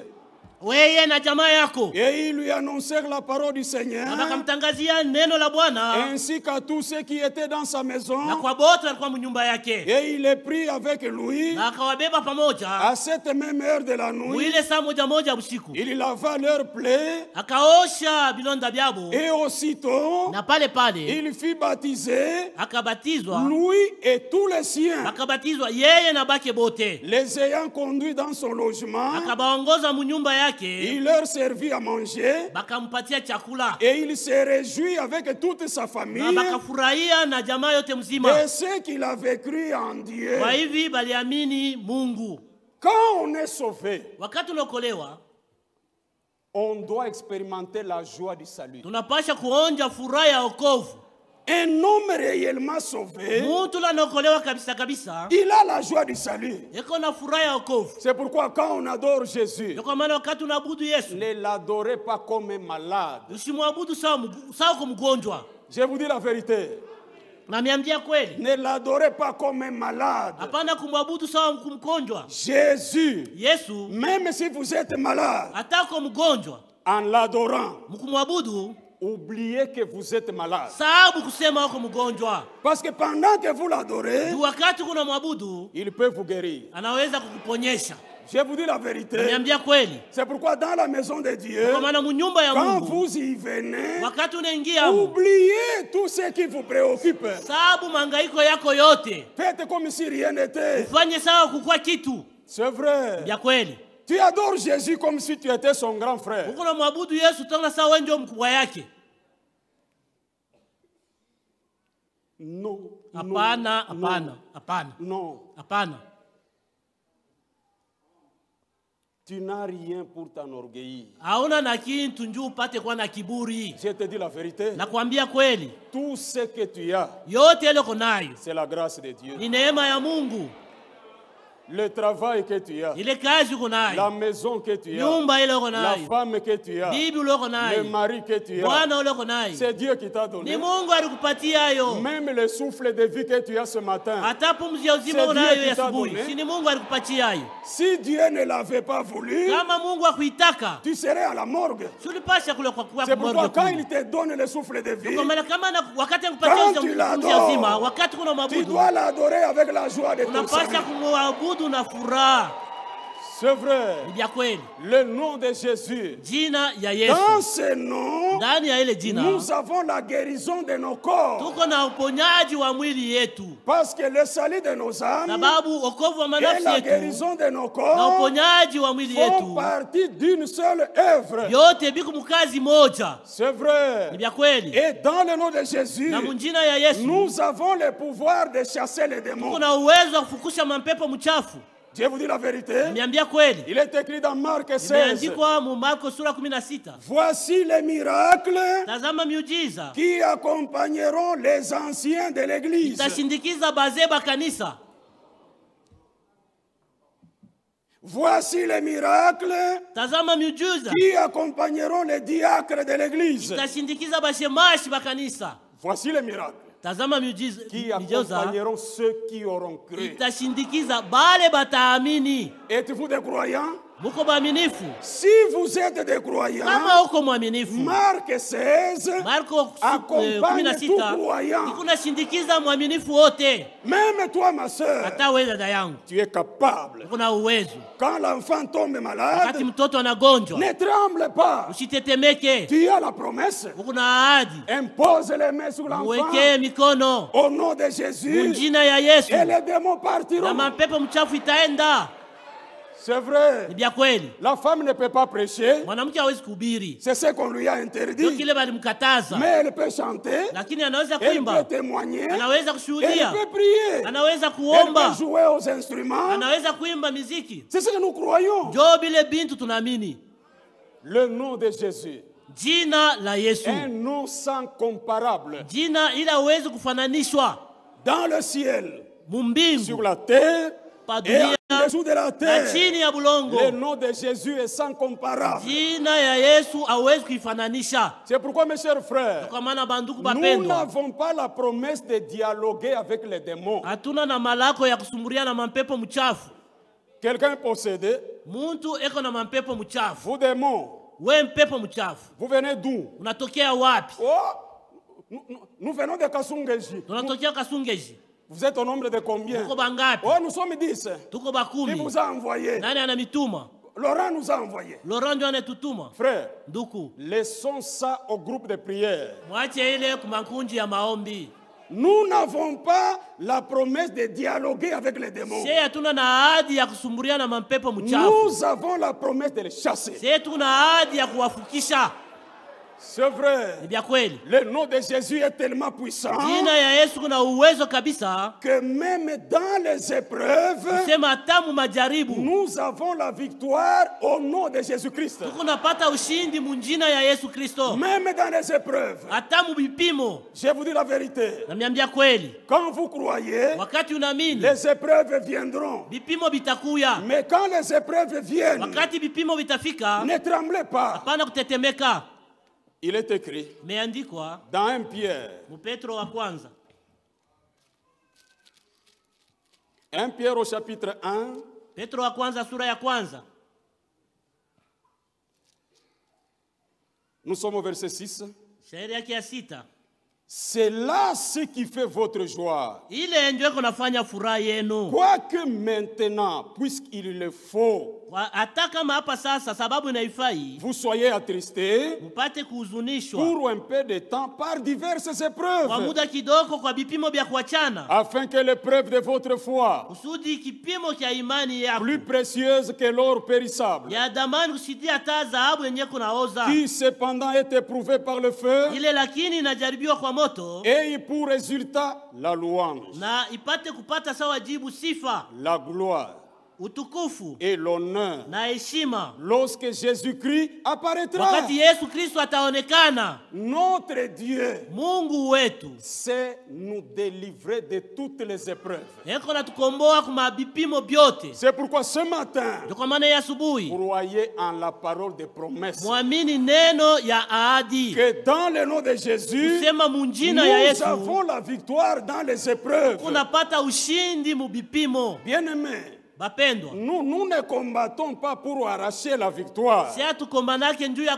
wewe na jamaa yako. Et ils lui annoncèrent la parole du Na Seigneur, bakamtangazia neno la Bwana, ainsi qu'à tous ceux qui étaient dans sa maison. na kwa bote walikuwa mnyumba yake, Et il les prit avec lui na akawabeba pamoja à cette même heure de la nuit. mwile saa moja usiku, Il lava leurs plaies akaosha bilonda byabo, et aussitôt na pale il fit baptiser akabatizwa, lui et tous les siens, akabatizwa yeye na bake bote, les ayant conduits dans son logement. akabaongoza mnyumba yake, Il leur servit à manger bakampatia chakula, et il se réjouit avec toute sa na famille bakafurahia na jamaa yote mzima. de ce qu'il avait cru en Dieu. Kwa hivi baliamini Mungu. Quand on est sauvé, Wakati unaokolewa, on doit expérimenter la joie du salut. tunapasha kuonja furaha ya wokovu. Un homme réellement sauvé, Mtu anaokolewa kabisa kabisa, il a la joie du salut. yeko na furaha ya wokovu. C'est pourquoi quand on adore Jésus, Ndio kwa maana wakati unaabudu Yesu, ne l'adorez pas comme un malade. usimwabudu sawa kwa mgonjwa. Je vous dis la vérité. Na miambia kweli, Ne l'adorez pas comme un malade. hapana kumwabudu sawa kwa mgonjwa. Jésus, Yesu même si vous êtes malade, hata kwa mgonjwa en l'adorant, mkumwabudu, oubliez que vous êtes malade. sababu kusema wako mgonjwa. Parce que pendant que vous l'adorez, Juu wakati kuna mwabudu, il peut vous guérir. anaweza kukuponyesha. Je vous dis la vérité. Niambia kweli. C'est pourquoi dans la maison de Dieu, Kwa maana mnyumba ya quand Mungu, vous y venez, wakati unaingia hapo, oubliez tout ce qui vous préoccupe. sababu mangaiko yako yote, Faites comme si rien n'était. ufanye sawa kukua kitu. C'est vrai. Ya kweli. Tu adores Jésus comme si tu étais son grand frère. Uko na mwabudu Yesu tena sawa wewe ndio mkubwa yake. Non. Hapana, non, hapana, hapana. non. Hapana. Tu n'as rien pour t'enorgueillir. Hauna na kitu njoo upate kuwa na kiburi. Je te dis la vérité. Nakwambia kweli, Tout ce que tu as, yote ile uko nayo c'est la grâce de Dieu. ni neema ya Mungu. Le travail que tu as, Ile kazi uko la nayo, maison que tu as, nyumba ile uko la nayo, femme que tu as, bibi ile uko le nayo, mari que tu as, bwana ile uko nayo, c'est Dieu qui t'a ni donné. Mungu alikupatia hayo. Même le souffle de vie que tu as ce matin, Hata pumzi ya uzima C'est unayo Dieu qui ya t'a asubuhi, donné. si ni Mungu alikupatia hayo. si Dieu ne l'avait pas voulu, Kama Mungu akuitaka, tu serais à la morgue. si ulipasha kule kwa C'est pourquoi quand morgue. il te donne le souffle de vie, Kwa maana kama wakati Quand anakupatia tu pumzi ya l'adores, uzima, wakati kuna tu mabudu, dois l'adorer avec la joie de ton unapasha salut. kumwabudu na furaha. C'est vrai. Ni vya kweli. Le nom de Jésus. Jina ya Yesu. Dans ce nom, Ndani ya ile jina nous avons la guérison de nos corps. tuko na uponyaji wa mwili yetu. Parce que le salut de nos âmes Sababu wokovu wa et manafsi la yetu guérison de nos na corps uponyaji wa mwili font yetu partie d'une seule œuvre. yote biko mkazi moja. C'est vrai. Ni vya kweli. Et dans le nom de Jésus, Na munjina ya Yesu nous avons le pouvoir de chasser les démons. tuko na uwezo wa kufukusha mapepo mchafu. Dieu vous dit la vérité. Niambia kweli. Il est écrit dans Marc 16. Imeandikwa mu Marko sura 16. Voici les miracles Tazama miujiza qui accompagneront les anciens de l'église. itashindikiza bazee ba kanisa. Voici les miracles Tazama miujiza qui accompagneront les diacres de l'église. itashindikiza bashemashi ba kanisa. Voici les miracles Tazama miujiza qui accompagneront ceux qui auront cru. itashindikiza bale bataamini. Êtes-vous des croyants? Muko baaminifu? Si vous êtes des croyants, Kama uko mwaminifu, Marc 16 Marko accompagne tout 16 croyant. ikunashindikiza mwaminifu wote. Même toi, ma soeur, Hata wewe dada yangu tu es capable. uko na uwezo. Quand l'enfant tombe malade, Wakati mtoto anagonjwa ne tremble pas. usitetemeke, Tu as la promesse. uko na ahadi. Impose les mains sur l'enfant Mwekee mikono au nom de Jésus munjina ya Yesu et les démons na partiront. mapepo mchafu itaenda. C'est vrai. Ni vya kweli. La femme ne peut pas prêcher. Mwanamke hawezi kuhubiri, C'est ce qu'on lui a ndio interdit. kile balimkataza, Mais elle peut chanter, lakini anaweza elle kuimba, peut témoigner, anaweza elle kushuhudia, peut prier, anaweza elle kuomba, peut jouer aux instruments. anaweza kuimba miziki. C'est ce que nous croyons. Ndio bile bintu tunaamini. Le nom de Jésus. Jina la Yesu, Un nom sans comparable. jina ila hawezi kufananishwa Dans le ciel, sur mumbingu la terre pa et dunia en dessous de la na terre. chini ya bulongo. Le nom de Jésus est sans comparable. Jina ya Yesu hawezi kuifananisha. C'est pourquoi, mes chers frères, Kwa maana banduku nous bapendwa, n'avons pas la promesse de dialoguer avec les démons. hatuna na malako ya kusumburia na mapepo mchafu. Quelqu'un est possédé, Muntu eko na mapepo mchafu. vous démons, We mpepo mchafu, vous venez d'où? unatokea wapi? Oh, nous venons de Kasungeji. Tunatokea Kasungeji. Vous êtes au nombre de combien? Tuko bangapi? Oh, nous sommes 10. Tuko Qui bakumi. vous a envoyé? Nani anamituma? Laurent nous a envoyé. Laurent ndio anetutuma. Frère, Nduku, laissons ça au groupe de prière. mwache ile kumakunji ya maombi. Nous n'avons pas la promesse de dialoguer avec les démons. Sie hatuna na ahadi ya kusumburia na mapepo mchafu. Nous avons la promesse de les chasser. Sie tuna ahadi ya kuwafukisha. C'est vrai. Ni vya kweli. Le nom de Jésus est tellement puissant Jina ya Yesu kuna uwezo kabisa que même dans les épreuves, kusema hata mu majaribu nous avons la victoire au nom de Jésus-Christ. tuko napata ushindi munjina ya Yesu Kristo. Même dans les épreuves. Hata mu bipimo. Je vous dis la vérité. Namiambia kweli. Quand vous croyez, Wakati unaamini les épreuves viendront. bipimo bitakuya. Mais quand les épreuves viennent, Wakati bipimo vitafika, ne tremblez pas. hapana kutetemeka. Il est écrit Meandikwa dans 1 Pierre, mu Petro wa kwanza. 1 Pierre au chapitre 1, Petro wa kwanza sura ya kwanza. nous sommes au verset 6. Shairi yake ya 6. C'est là ce qui fait votre joie. Ile ndio iko nafanya furaha yenu. Quoique maintenant, puisqu'il le faut, Hata kama hapa sasa sababu inaifai vous soyez attristés mpate kuhuzunishwa pour un peu de temps par diverses kwa épreuves, muda kidogo kwa vipimo vya kuachana, afin que l'épreuve de votre foi, kusudi kipimo cha imani yako plus précieuse que l'or périssable, ya damani kusidia hata dhahabu yenye kunaoza, qui cependant est éprouvée par le feu, ile lakini inajaribiwa kwa moto, ait pour résultat la louange, na ipate kupata sawa jibu sifa, la gloire utukufu et l'honneur na heshima lorsque Jésus-Christ apparaîtra. wakati Yesu Kristo ataonekana. Notre Dieu Mungu wetu sait nous délivrer de toutes les épreuves. eko natukomboa kwa vipimo vyote. C'est pourquoi ce matin, Ndio kwa maana ya asubuhi croyez en la parole de promesse. muamini neno ya ahadi, Que dans le nom de Jésus, kusema munjina ya nous Yesu avons la victoire dans les épreuves. unapata ushindi mu vipimo. Bien-aimés, Bapendwa, nous ne combattons pas pour arracher la victoire. si hatukombanake njuu ya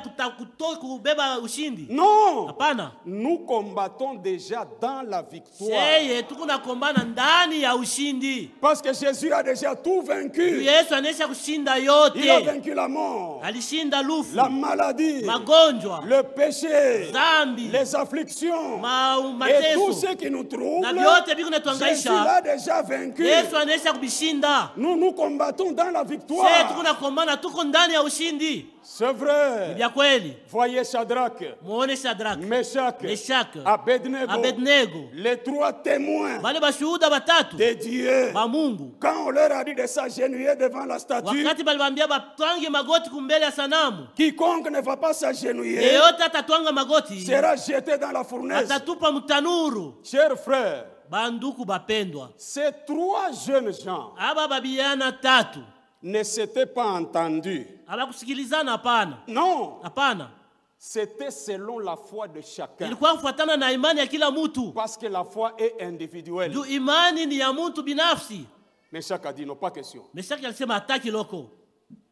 kubeba ushindi. Non. Hapana. Nous combattons déjà dans la victoire. Seye tukunakombana ndani ya ushindi. Parce que Jésus a déjà tout vaincu. Yesu anesha kushinda yote. Il a vaincu la mort, Alishinda lufu, la maladie, magonjwa, le péché, dhambi, les afflictions et mateso tout ce qui nous trouble. na vyote biko Jésus natuangaisha. l'a déjà vaincu. Yesu anesha kubishinda. Nous combattons dans la Seye victoire. tukunakombana tuko ndani ya ushindi. C'est vrai. Vya kweli. Voyez Shadrach, Muone Shadrach, Meshach, Meshach, Abednego, les trois témoins wale bashuhuda batatu de Dieu. ba Mungu. Quand on leur a dit de s'agenouiller devant la statue, Wakati balibambia batwange magoti kumbele ya sanamu, quiconque ne va pas s'agenouiller yeyote atatwanga magoti sera jeté dans la fournaise. atatupa mtanuru. Chers frères, Banduku bapendwa, ces trois jeunes gens aba babiana tatu ne s'étaient pas entendus. abakusikilizana. Hapana, Non, hapana, c'était selon la foi de chacun. ilikuwa kufuatana na imani ya kila mtu. Parce que la foi est individuelle. Juu imani ni ya mtu binafsi. Mais chacun a dit non, pas question. Meshaki alisema hataki loko.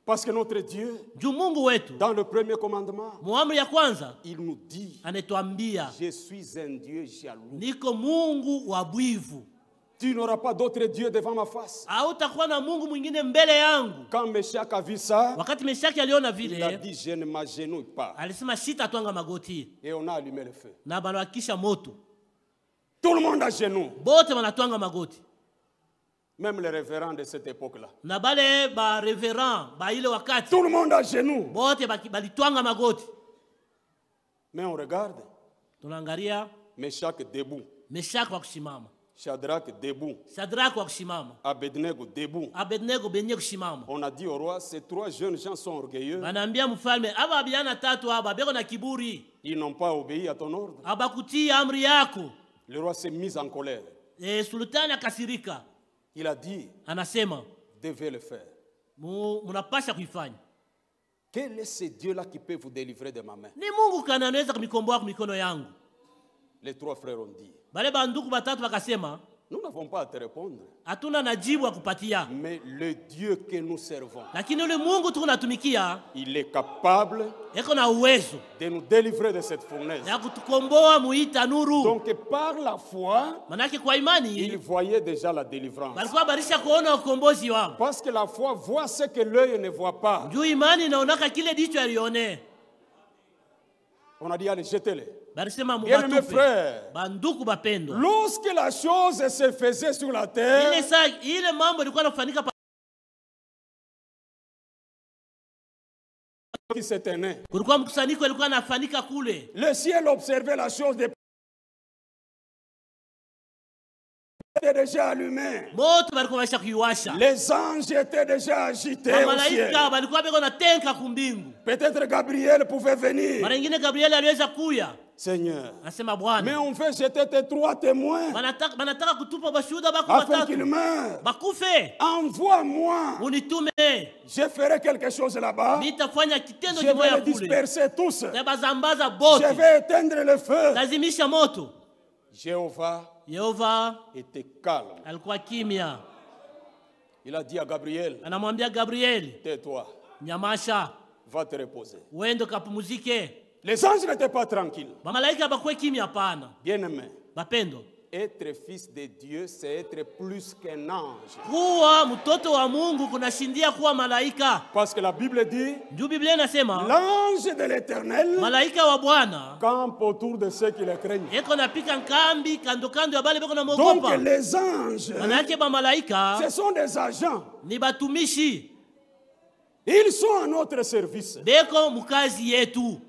Parce que notre Dieu, Juu Mungu wetu dans le premier commandement, muamri ya kwanza il nous dit, anatuambia, je suis un Dieu jaloux. niko Mungu wa bwivu. Tu n'auras pas d'autre Dieu devant ma face. Hautakuwa na Mungu mwingine mbele yangu. Quand Meshach a vu ça, Wakati Meshaki aliona il a vile, dit, je ne m'agenouille pas. alisema sitatwanga magoti, Et on a allumé le feu. na banawakisha moto. Tout le monde à genoux. Bote wanatwanga magoti. Même les révérends de cette époque-là. Na bale ba reverend ba ile wakati Tout le monde à genoux. bote balitwanga magoti. Mais on regarde, Tunaangalia Meshach debout, Meshaki wa kusimama, Shadrach debout, Shadrach wa kusimama, Abednego debout. Abednego benye kusimama. On a dit au roi, ces trois jeunes gens sont orgueilleux. Banaambia mfalme, aba biana tatu aba beko na kiburi, Ils n'ont pas obéi à ton ordre. abakutii amri yako. Le roi s'est mis en colère. Sultani akasirika, Il a dit, anasema devez le faire. munapasha kuifanya. Quel est ce Dieu-là qui peut vous délivrer de ma main? Ni Mungu kana anaweza kunikomboa kwa mikono yangu. Les trois frères ont dit, Bale banduku batatu wakasema, nous n'avons pas à te répondre. hatuna najibu ya kupatia, Mais le Dieu que nous servons, lakini yule Mungu tukunatumikia il est capable eko na uwezo de nous délivrer de cette fournaise. ya kutukomboa muita nuru. Donc par la foi, Manake kwa il imani voyait déjà la délivrance. balikuwa barisha kuona ukombozi wao. Parce que la foi voit ce que l'œil ne voit pas. Juu imani inaonaka kile jicho alione. On a dit, allez, jetez-les. Barisema Bien, mes mubatupe. frères, Banduku bapendwa, lorsque la chose se faisait sur la terre, ile mambo ilikuwa inafanyika qui s'éteignait, kulikuwa mkusanyiko ilikuwa inafanyika kule. le ciel observait la chose de était déjà allumé. Moto balikuwa baisha kuiwasha. Les anges étaient déjà agités au ciel. Malaika balikuwa beko na tenka kumbingu. Peut-être Gabriel pouvait venir. Mara nyingine Gabriel aliweza kuya. Seigneur, Anasema mais Bwana, on fait jeter tes trois témoins banataka kutupa bashuhuda bako afin qu'ils batatu. meurent. Bakufe. Envoie-moi. Unitume. Je ferai quelque chose là-bas. Nitafanya kitendo Je vais kimoja les kule. disperser tous. Tabazambaza Je bote. vais éteindre le feu. Lazimisha moto. Jéhovah Yehova était calme. alikuwa kimya. Il a dit à Gabriel, Anamwambia Gabriel, tais-toi, nyamasha, va te reposer. uende kapumuzike. Les anges n'étaient pas tranquilles. Bamalaika bakwe kimya hapana. Bien-aimés, Bapendo, être fils de Dieu, c'est être plus qu'un ange. kuwa mtoto wa Mungu kunashindia kuwa malaika. Parce que la Bible dit, Juu Biblia inasema l'ange de l'Éternel malaika wa Bwana campe autour de ceux qui le craignent. eko napika nkambi kando kando ya bale beko na Donc mogopa. les anges, Manake ba malaika ce sont des agents. ni batumishi, Ils sont à notre service. beko mukazi yetu.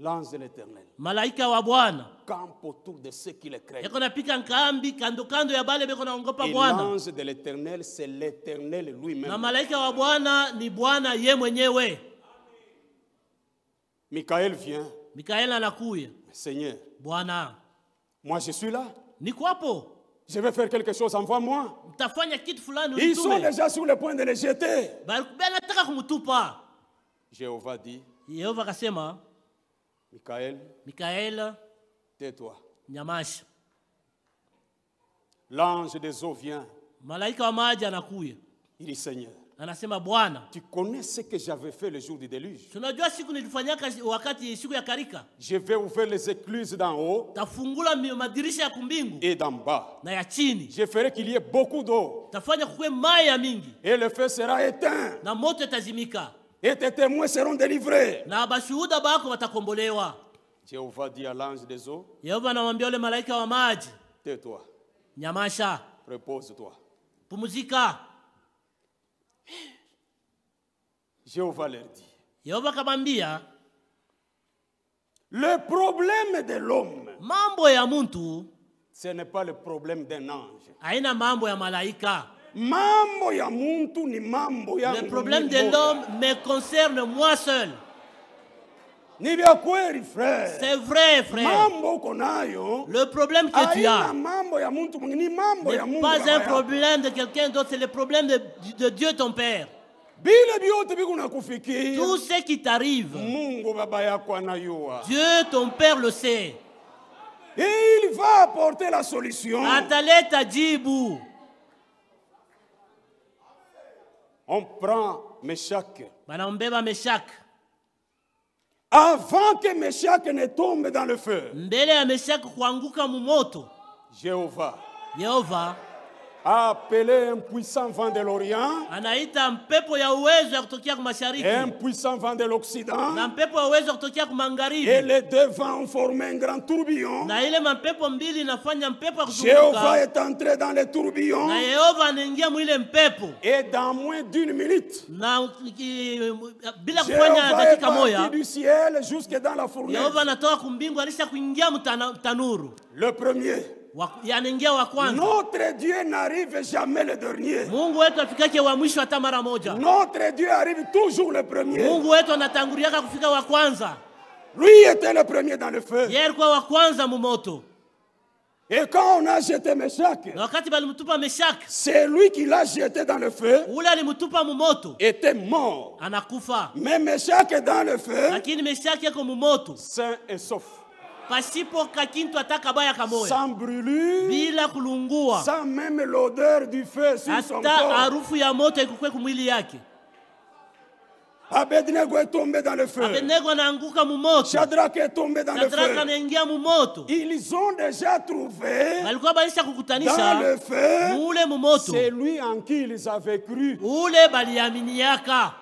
L'ange de l'Éternel Malaika wa Bwana campe autour de ceux qui le craignent. eko napika nkambi kando kando ya bale beko naongopa Et Bwana. l'ange de l'Éternel, c'est l'Éternel Na lui-même. malaika wa Bwana ni Bwana ye mwenyewe. Michael vient. Mikaela anakuya. Seigneur, Bwana, moi je suis là. niko hapo. Je vais faire quelque chose, envoie-moi. Mtafanya kitu fulani Ils sont unitume. déjà sur le point de les jeter. Banataka kumtupa. Jéhovah dit, Yehova akasema, Michael, Mikaela, tais-toi. nyamasha. L'ange des eaux vient. Malaika wa maji anakuja. Il dit Seigneur, Anasema Bwana, tu connais ce que j'avais fait le jour du déluge. tunajua siku nilifanyaka wakati siku ya karika. Je vais ouvrir les écluses d'en haut Tafungula madirisha ya kumbingu et d'en bas. na ya chini. Je ferai qu'il y ait beaucoup d'eau. Tafanya kukue mai ya mingi Et le feu sera éteint. na moto itazimika. Et tes témoins seront délivrés. Na bashuhuda bako watakombolewa. Jéhovah dit à l'ange des eaux, Yehova anamwambia yule malaika wa maji, tais-toi, nyamasha, repose-toi. pumzika. Jéhovah leur dit, Yehova akamwambia, le problème de l'homme, mambo ya mtu ce n'est pas le problème d'un ange. haina mambo ya malaika. Mambo ya muntu ni mambo ya Le problème de l'homme me concerne moi seul. Ni vya kweli frère. C'est vrai, frère. Mambo konayo. Le problème que tu as mambo ya muntu mwingine, ni mambo ya Mungu. Pas un problème de quelqu'un d'autre, c'est le problème de Dieu ton Père. Bile biote bikuna kufikia. Tout ce qui t'arrive, Mungu baba yako anayua. Dieu ton Père le sait. Et il va apporter la solution. Ataleta jibu. On prend Meshach. Banambeba Meshach. Avant que Meshach ne tombe dans le feu, Mbele ya Meshach kuanguka mumoto, Jéhovah Yehova a appelé un puissant vent de l'Orient, anaita mpepo ya uwezo ya kutokea kwa mashariki et un puissant vent de l'Occident, na mpepo ya uwezo ya kutokea kwa et magharibi, les deux vents ont formé un grand tourbillon. na ile mapepo mbili inafanya mpepo ya Jéhovah kuzunguka, est entré dans le tourbillon, na Yehova anaingia mwile mpepo, et dans moins d'une minute, na bila kufanya Jéhovah est dakika moja parti du ciel jusque dans la fournaise. Yehova anatoka kumbingu, alisha kuingia mtanuru, Le premier. anaingia wa kwanza. Notre Dieu n'arrive jamais le dernier. Mungu wetu afikake wa mwisho hata mara moja. Notre Dieu arrive toujours le premier. Mungu wetu anatanguliaka kufika wa kwanza. Lui était le premier dans le feu. Yeye alikuwa wa kwanza mumoto. Et quand on a jeté Meshach, Na wakati balimtupa Meshach, c'est lui qui l'a jeté dans le feu, ule alimtupa mumoto, était mort. anakufa. Mais Meshach est dans le feu, Lakini Meshach yako mumoto, sain et sauf. pasipo kakintu ataka baya kamoya, Sans brûlure, bila kulungua, sans même l'odeur du feu sur son hata corps. harufu ya moto ikukwe kumwili yake. Abednego est tombé dans le feu. Abednego anaanguka mumoto, Shadrach est tombé dans le Shadraka feu. anaingia mumoto. Ils ont déjà trouvé Walikuwa balisha dans kukutanisha le feu mule mumoto, celui en qui ils avaient cru. ule baliaminiaka.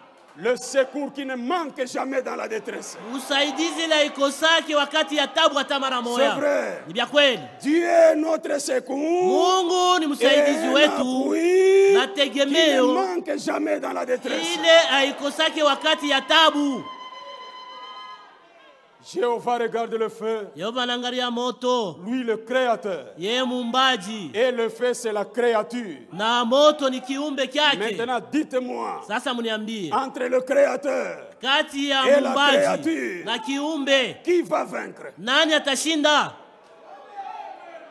Le secours qui ne manque jamais dans la détresse. Usaidizi la ikosaki wakati ya tabu hata mara C'est moja. vrai. Ni vya kweli. Dieu est notre secours. Mungu ni msaidizi Et wetu l'appui na qui ne tegemeo manque jamais dans la détresse. ile aikosaki wakati ya tabu. Jéhovah regarde le feu. Yehova anaangalia moto, Lui le créateur. yeye muumbaji, Et le feu c'est la créature. na moto ni kiumbe kyake. Maintenant dites-moi, Sasa mniambie, entre le créateur, kati ya Et la muumbaji créature. na kiumbe, qui va vaincre? nani atashinda?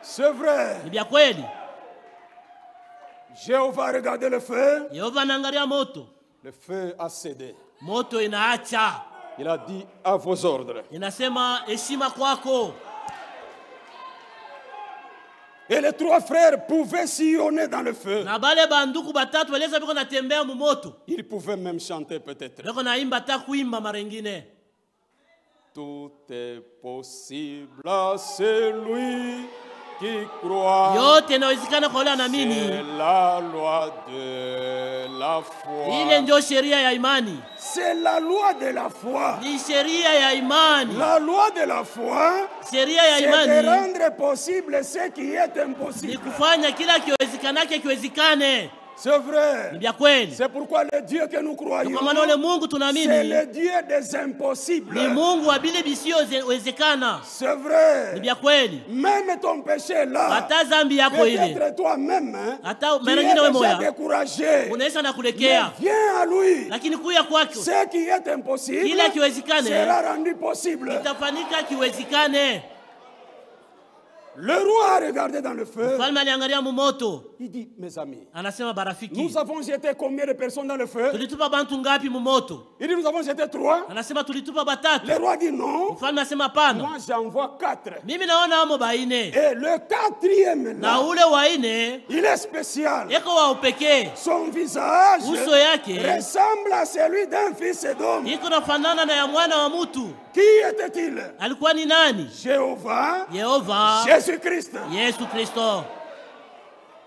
C'est vrai. Ni vya kweli. Jéhovah regarde le feu. Yehova anaangalia moto, Le feu a cédé. moto inaacha, Il a dit à vos ordres. inasema heshima kwako. Et les trois frères pouvaient sillonner dans le feu. Na bale banduku batatu waliweza biko natembea mumoto, Ils pouvaient même chanter peut-être. biko naimba hata kuimba mara ingine. Tout est possible à celui qui croit. Yote inawezekana kwa wale C'est wanaamini. la loi de la Ile foi. ndio sheria ya imani, C'est la loi de la foi. ni sheria ya imani. La loi de la foi, Sheria ya c'est de imani rendre possible ce qui est ni impossible. kufanya kila kiwezekanake kiwezekane. C'est vrai. Ni vya kweli. C'est pourquoi le Dieu que nous croyons, Kwa maana ule Mungu c'est tunaamini le Dieu des impossibles. ni Mungu wa bile visiyowezekana. C'est Ni vrai. vya kweli. Même ton péché là, Hata zambi yako ile, peut-être toi-même, hata tu mara es nyingine wewe déjà moya découragé. unaisha na Mais kulekea, viens à lui. lakini kuya kwake Ce qui est impossible kila kiwezekane sera rendu possible. itafanyika kiwezekane. Le roi a regardé dans le feu. Mfalme aliangalia mumoto. Il dit, mes amis, Anasema barafiki. nous avons jeté combien de personnes dans le feu? Tulitupa bantu ngapi mumoto? Il dit, nous avons jeté 3. Anasema tulitupa batatu. Le roi dit non. Mfalme anasema hapana. Moi, j'en vois 4. Mimi naona amo baine. Et le 4e, Na là, ule waine il est spécial. eko wa upekee. Son visage Uso yake ressemble à celui d'un fils d'homme. iko nafanana na ya mwana wa mtu. Qui était-il? Alikuwa ni nani? Jéhovah, Yehova Jésus-Christ. Yesu Kristo.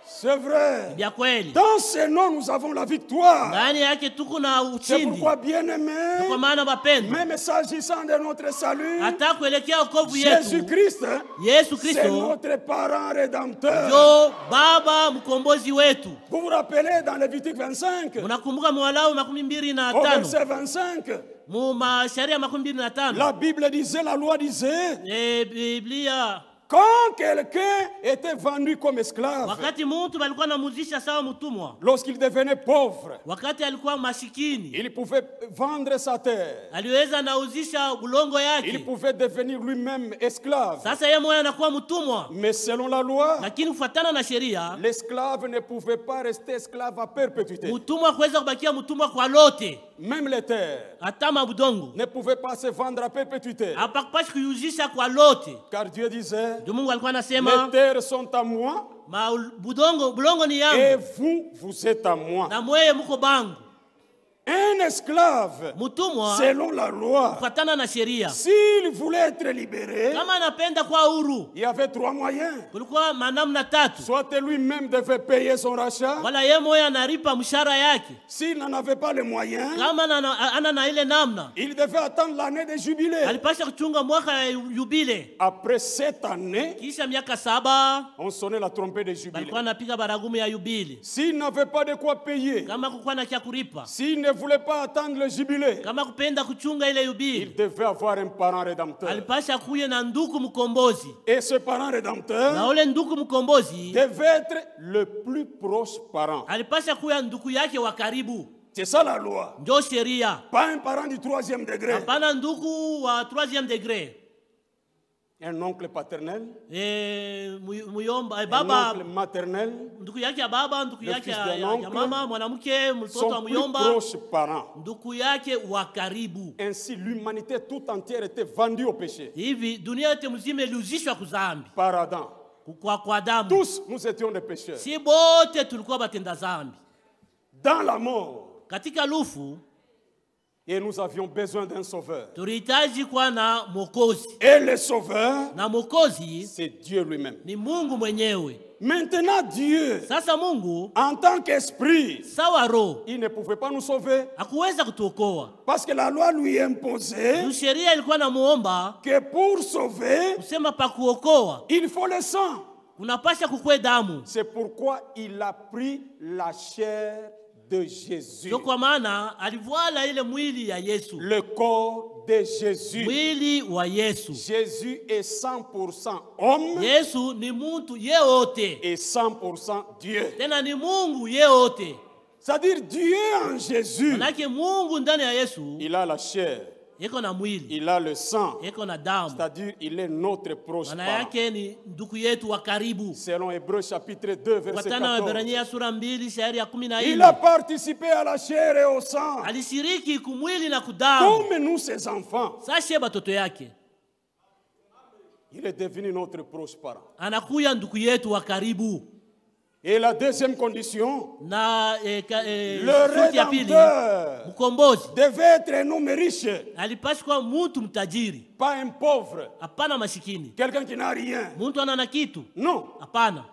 C'est vrai. Bia kweli. Dans ce nom, nous avons la victoire. Ndani yake tuko na C'est ushindi. pourquoi, bien-aimés, Kwa maana mapendo. même s'agissant de notre salut, Hata kuelekea wokovu yetu. Jésus-Christ, Yesu c'est Kristo notre parent rédempteur. ndio baba mkombozi wetu. Vous vous rappelez dans Lévitique 25, Unakumbuka Walawi au 25 verset 25, mu masharia 25 la Bible disait, la loi disait, Biblia quand quelqu'un était vendu comme esclave, wakati mtu alikuwa anamuzisha sawa mtumwa, lorsqu'il devenait pauvre, wakati alikuwa masikini, il pouvait vendre sa terre. aliweza nauzisha bulongo Il yake. pouvait devenir lui-même esclave. Sasa yeye mwenyewe anakuwa mtumwa, Mais selon la loi, lakini kufuatana na sheria l'esclave ne pouvait pas rester esclave à perpétuité. mtumwa kuweza kubakia mtumwa kwa lote. Même les terres Hata mabudongo ne pouvaient pas se vendre à perpétuité. hapakupashi kuiuzisha kwa lote. Car Dieu disait, Ndio Mungu alikuwa les anasema terres sont à moi bulongo ni et yangu vous, vous êtes à moi. na mweye mko bangu. Un esclave, Mtumwa selon la loi, kufuatana na sheria, s'il voulait être libéré, kama anapenda kwa huru, il y avait 3 moyens. kulikuwa manamna tatu. Soit lui-même devait payer son rachat. Wala yeye moyo anaripa mshahara yake. S'il n'en avait pas les moyens, Kama ana na ile namna, il devait attendre l'année de jubilé. alipasha kuchunga mwaka ya yubile. Après 7 années, Kisha miaka 7 on sonnait la trompette de jubilé. balikuwa napiga baragumu ya yubile. S'il n'avait pas de quoi payer, Kama kukuwa na kia kuripa, s'il ne voulait pas attendre le jubilé, kama kupenda kuchunga ile il yubile, devait avoir un parent rédempteur. alipasha kuye na nduku mkombozi. Et ce parent Na rédempteur ule nduku mkombozi devait être le plus proche parent. alipasha kuya nduku yake wa karibu. C'est ça la loi. Ndio sheria. Pas un parent du 3e degré. Hapana nduku wa 3e degré. Un oncle paternel, Muyomba un baba, oncle maternel, nduku yake ya baba, nduku Le yake fils ya d'un oncle, mama, mwanamke, mtoto wa son plus muyomba, proche parent. nduku yake wa karibu. Ainsi, l'humanité tout entière était vendue au péché Hivi dunia yote mzima iliuzishwa kuzambi par Adam. kwa damu. Tous, nous étions des pécheurs. Si bote tulikuwa batenda zambi Dans la mort. katika lufu, Et nous avions besoin d'un sauveur. tulihitaji kuwa na mwokozi, Et le sauveur, na mwokozi c'est Dieu lui-même. ni Mungu mwenyewe. Maintenant, Dieu, Sasa Mungu en tant qu'esprit, sawa roho il ne pouvait pas nous sauver hakuweza kutuokoa. parce que la loi lui imposait Sheria ilikuwa namuomba que pour sauver, kusema pa kuokoa il faut le sang. kunapasha kukwe damu. C'est pourquoi il a pris la chair de Jésus, Ndio kwa maana alivala ile mwili ya Yesu, le corps de Jésus. mwili wa Yesu. Jésus est 100% homme Yesu ni mtu yeyote, et 100% Dieu. tena ni Mungu yeyote. C'est-à-dire Dieu en Jésus, Manake Mungu ndani ya Yesu il a la chair, iko na mwili, il a le sang, iko na damu. c'est-à-dire il est notre proche Maana parent. yake ni ndugu yetu wa karibu. Selon Hébreux chapitre 2 verset Kufuatana na 14. Waebrania sura 2 shairi ya Il a 14, participé à la chair et au sang, alishiriki kumwili na kudamu. comme nous ses enfants. Sasa batoto yake Il est devenu notre proche parent. anakuya ndugu yetu wa karibu. Et la deuxième condition, Na le shuti ya pili, Rédempteur mkombozi devait être un homme riche, alipaswa kuwa mtu mtajiri, pas un pauvre, hapana mashikini. quelqu'un qui n'a rien. Mtu ana na kitu, Non, hapana.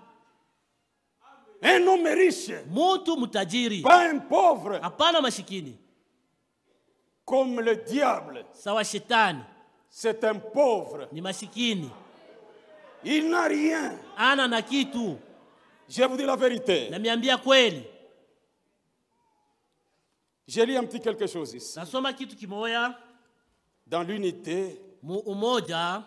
un homme riche, Mtu mtajiri, pas un pauvre, hapana mashikini. comme le diable. Sawa shetani C'est un pauvre, ni mashikini, il n'a rien. ana na kitu. Je vous dis la vérité. Namiambia kweli. J'ai lu un petit quelque chose ici. Nasoma kitu kimoya Dans l'unité, umoja,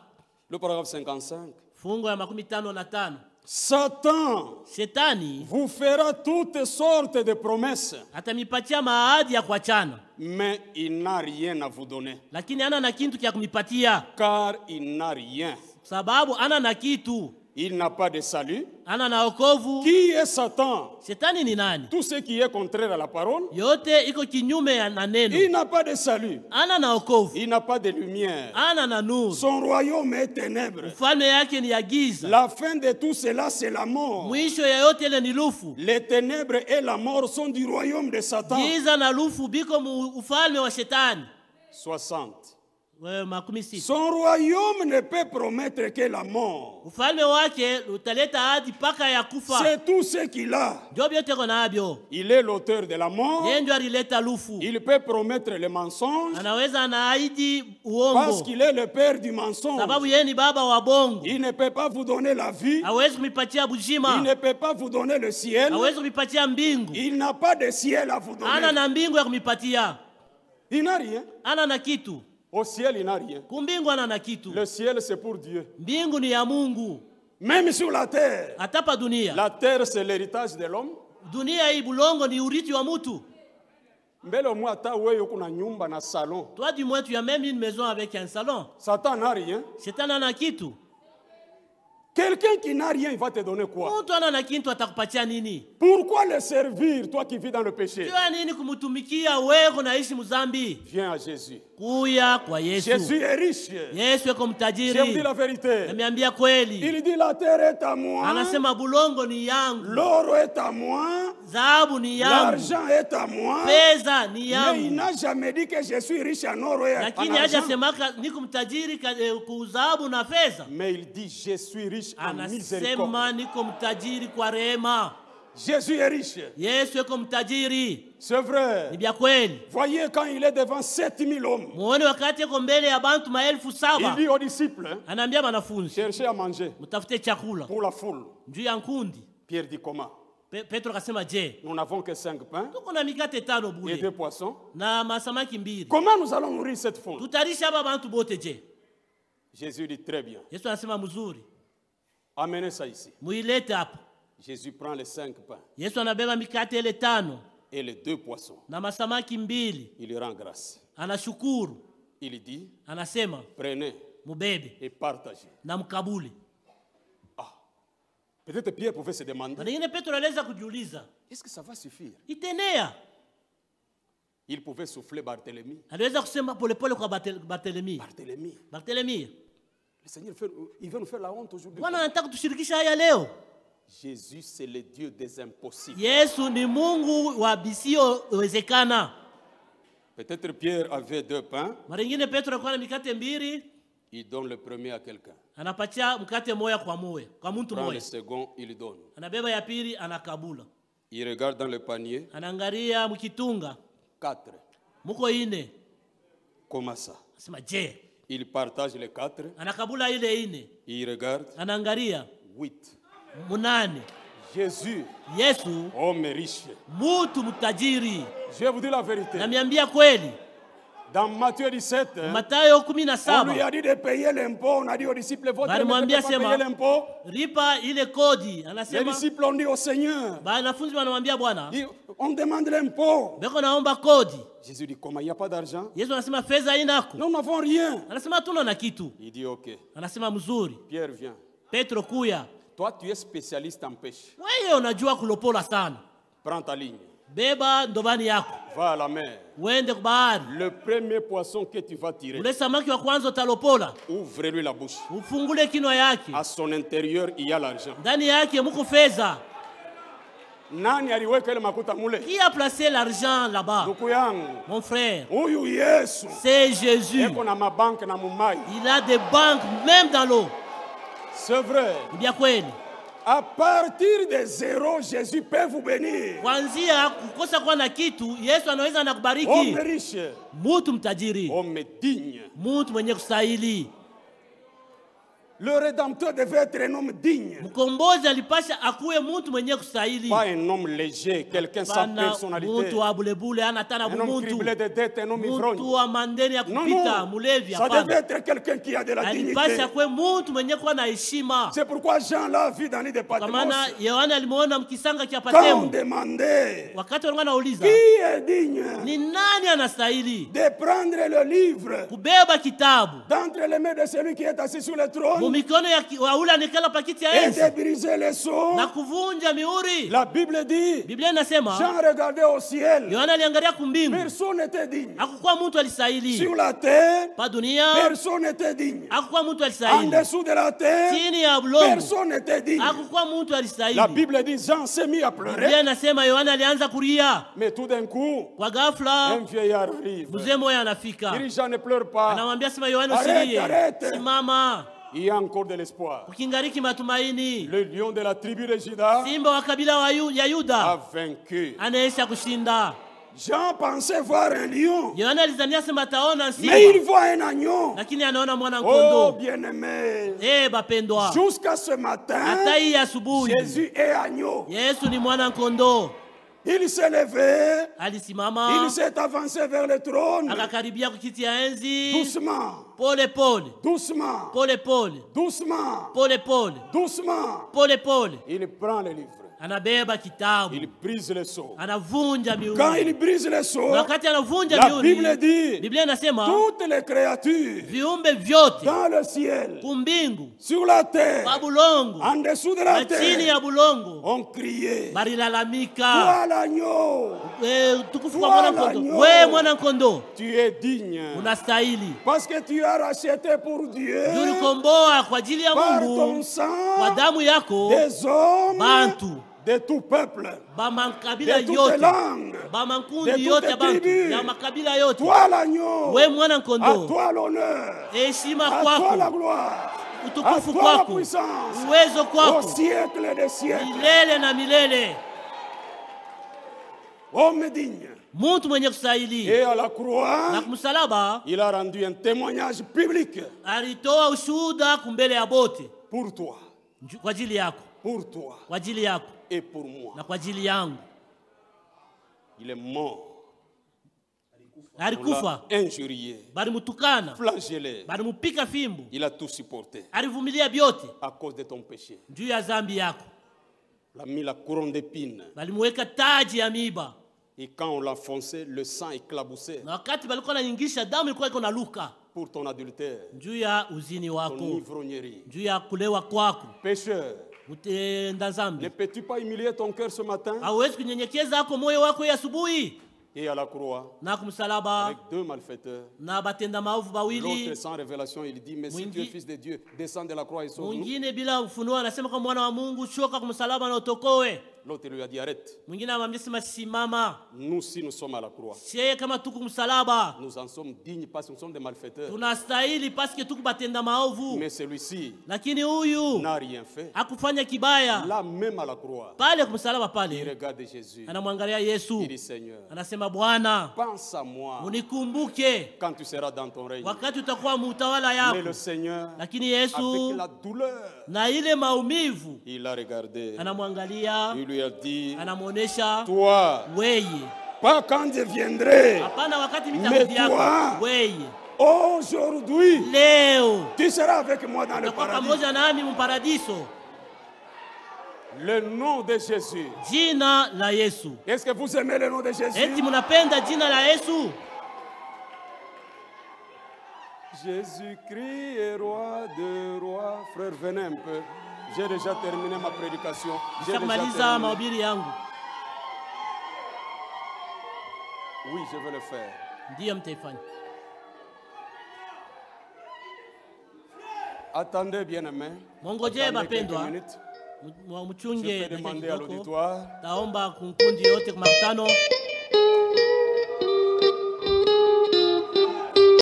le paragraphe 55. fungo ya 55. Satan Shetani vous fera toutes sortes de promesses, atamipatia maahadi ya kuachana, mais il n'a rien à vous donner, lakini ana na kitu kya kumipatia, car il n'a rien. sababu ana na kitu. Il n'a pas de salut. Ana na wokovu. Qui est Satan? Shetani ni nani? Tout ce qui est contraire à la parole. Yote iko kinyume na neno. Il n'a pas de salut. Ana na wokovu. Il n'a pas de lumière. Ana na nuru. Son royaume est ténèbres. Ufalme yake ni ya giza. La fin de tout cela, c'est la mort. Mwisho ya yote ile ni lufu. Les ténèbres et la mort sont du royaume de Satan. Giza na lufu biko ufalme wa shetani. 60. Son royaume ne peut promettre que la mort. C'est tout ce qu'il a. Il est l'auteur de la mort. Il peut promettre le mensonge parce qu'il est le père du mensonge. Il ne peut pas vous donner la vie. Il ne peut pas vous donner le ciel. Il n'a pas de ciel à vous donner. Il n'a rien. Au ciel, il n'a rien. Le ciel, c'est pour Dieu. Même sur la terre. La terre, c'est l'héritage de l'homme. Toi, du moins, tu as même une maison avec un salon. Satan n'a rien. Quelqu'un qui n'a rien, il va te donner quoi? Pourquoi le servir, toi qui vis dans le péché? Viens à Jésus. Jésus est riche. Je vous dis la vérité. Il dit la terre est à moi. L'or est à moi. L'argent est à moi. Mais il n'a jamais dit que je suis riche en or et en argent. Mais il dit je suis riche en miséricorde. Jésus est riche. C'est vrai. Voyez quand il est devant 7000 hommes. Il dit aux disciples, cherchez à manger pour la foule. Pierre dit comment? Nous n'avons que 5 pains et 2 poissons. Comment nous allons nourrir cette foule? Jésus dit très bien. Amenez ça ici. Jésus prend les 5 pains et les 2 poissons. Il rend grâce. Il dit, prenez et partagez. Ah. Peut-être Pierre pouvait se demander, est-ce que ça va suffire? Il pouvait souffler Barthélemy. Barthélemy. Le Seigneur il veut nous faire la honte aujourd'hui. Jésus, c'est le Dieu des impossibles. Peut-être Pierre avait 2 pains. Il donne le premier à quelqu'un. Prend le second, il donne. Il regarde dans le panier. 4. Comment ça? Il partage les 4. Il regarde. 8. Jésus, homme riche. Je vais vous dire la vérité. Dans Matthieu 17, on lui a dit de payer l'impôt. On a dit aux disciples, votre ne peut pas payer l'impôt. Les disciples ont dit au Seigneur, on demande l'impôt. Jésus dit, comment il n'y a pas d'argent? Nous n'avons rien. Il dit, ok. Pierre vient. Toi, tu es spécialiste en pêche. Prends ta ligne. Va à la mer. Le premier poisson que tu vas tirer, ouvre-lui la bouche. À son intérieur, il y a l'argent. Qui a placé l'argent là-bas? Mon frère, c'est Jésus. Il a des banques même dans l'eau. C'est vrai. À partir de 0, Jésus peut vous bénir. Homme riche. Homme digne. Le Rédempteur devait être un homme digne. Pas un homme léger, quelqu'un sans personnalité. Un homme criblé de dettes, un homme ivrogne. Non, ça devait être quelqu'un qui a de la dignité. C'est pourquoi Jean l'a vu dans l'île de Patmos. Quand on demandait qui est digne de prendre le livre d'entre les mains de celui qui est assis sur le trône kumikono ya ule anekala pakiti ya enzi et de briser les sceaux. na kuvunja mihuri. La Bible dit, Biblia inasema Jean regardait au ciel. Yohana aliangalia kumbingu. Personne n'était digne. Hakukuwa mtu alistahili. Sur la terre, Pa dunia personne n'était digne. hakukuwa mtu En alistahili. dessous de la terre, Chini ya bulongo personne n'était digne. hakukuwa mtu alistahili. La Bible dit, Jean s'est mis à Biblia pleurer. inasema Yohana alianza kulia. Mais tout d'un coup, Kwa ghafla un vieillard arrive. mzee mmoja anafika. Il dit, Jean, ne pleure pas. Anamwambia sema Yohana Arrête, usilie. arrête. Simama. Il y a encore de l'espoir. Kukingariki matumaini. Le lion de la tribu de Juda Simba wa kabila ya a Yuda vaincu. anaisha kushinda. Jean pensait voir un lion, Yohana alizania sema ataona simba. mais il voit un agneau. Lakini anaona mwana Oh, kondoo. bien-aimé, Bapendwa. jusqu'à ce matin, Hata hii asubuhi Jésus est agneau. Yesu ni mwana kondoo. Il s'est levé, Alisimama il s'est avancé vers le trône, akakaribia kukiti ya enzi. doucement, Pole pole. doucement, Pole pole. doucement, Pole pole. doucement. Pole pole. Il prend le livre, Anabeba kitabu. il brise le sceau. Anavunja mihuri. Quand il brise le sceau, Na wakati anavunja la mihuri, Bible dit, Biblia inasema toutes les créatures viumbe vyote dans le ciel, kumbingu, sur la terre, babulongo, en dessous de la na chini terre, ya bulongo ont crié, barilalamika, toi l'agneau, tukufu kwa mwana kondoo. We mwana kondoo tu es digne, unastahili. parce que tu as racheté pour Dieu, Tulikomboa kwa ajili ya par ton Mungu kwa sang, damu yako des hommes bantu de tout peuple, ba makabila de toutes yote, langues, ba de makundi toutes yote ya bantu tribus. ya makabila yote. Toi l'agneau, We mwana à kondoo, toi l'honneur, heshima à toi la kwako, gloire, à utukufu toi la kwako, puissance, uwezo au kwako siècle des siècles. milele na milele. Homme digne. Mtu mwenye kustahili. Et à la Na croix, kumsalaba il a rendu un témoignage public alitoa ushuhuda kumbele ya bote pour toi, kwa ajili yako, pour toi kwa ajili yako et pour moi. na kwa ajili yangu. Il est mort. On Alikufa, l'a injurié, balimutukana, flagellé. balimupika fimbo, Il a tout supporté alivumilia vyote à cause de ton péché. juu ya zambi yako. Il a mis la couronne d'épines. Balimuweka taji ya miba, Et quand on l'a foncé, le sang éclaboussait na wakati balikuwa naingisha damu ilikuwa iko naluka pour ton adultère, juu ya uzini ton wako, ivrognerie. juu ya kulewa kwako. Pécheur, Utenda ne zambi, peux-tu pas humilier ton cœur ce matin? hauwezi kunyenyekeza ako moyo wako ya asubuhi. Et à la croix, Na kumsalaba avec deux malfaiteurs, na batenda maovu bawili, l'autre sans révélation, il dit, mais si tu es fils de Dieu, descends de la croix et sauve-nous. mwingine bila ufunuo anasema kwa mwana wa Mungu, shuka kumsalaba na utokoe. L'autre lui a dit, arrête. Mwingine anamwambia sema simama. Nous, si nous sommes à la croix, Sie kama tuku kumsalaba nous en sommes dignes parce que nous sommes des malfaiteurs. tunastahili paske tuku batenda maovu, Mais celui-ci lakini huyu n'a rien fait. hakufanya kibaya. Là même à la croix, Pale kumsalaba il pale regarde Jésus. anamwangalia Il Yesu, dit, Seigneur, anasema Bwana, pense à moi unikumbuke quand tu seras dans ton règne. wakati utakuwa mutawala Mais yako. le Seigneur, Lakini avec Yesu la douleur, na ile maumivu il a regardé. anamwangalia, Il lui a dit, anamuonesha toi, weye, pas quand je viendrai, hapana wakati Mais mitarudi toi, yako, weye aujourd'hui, leo tu seras avec moi dans le utakuwa paradis. pamoja nami mparadiso. Le nom de Jésus. Jina la Yesu. Est-ce que vous aimez le nom de Jésus? Eti munapenda jina la Yesu? Jésus-Christ est roi de rois. Frère, venez un peu. J'ai déjà terminé ma prédication. J'ai déjà Nishamaliza terminé. mahubiri yangu. Oui, je vais le faire. Ndiyo mtaifanya. Attendez, bien-aimés. Mongoje Attendez quelques bapendwa. minutes. Mchunge Je peux demander à l'auditoire taomba kunkundi yote kwa makutano.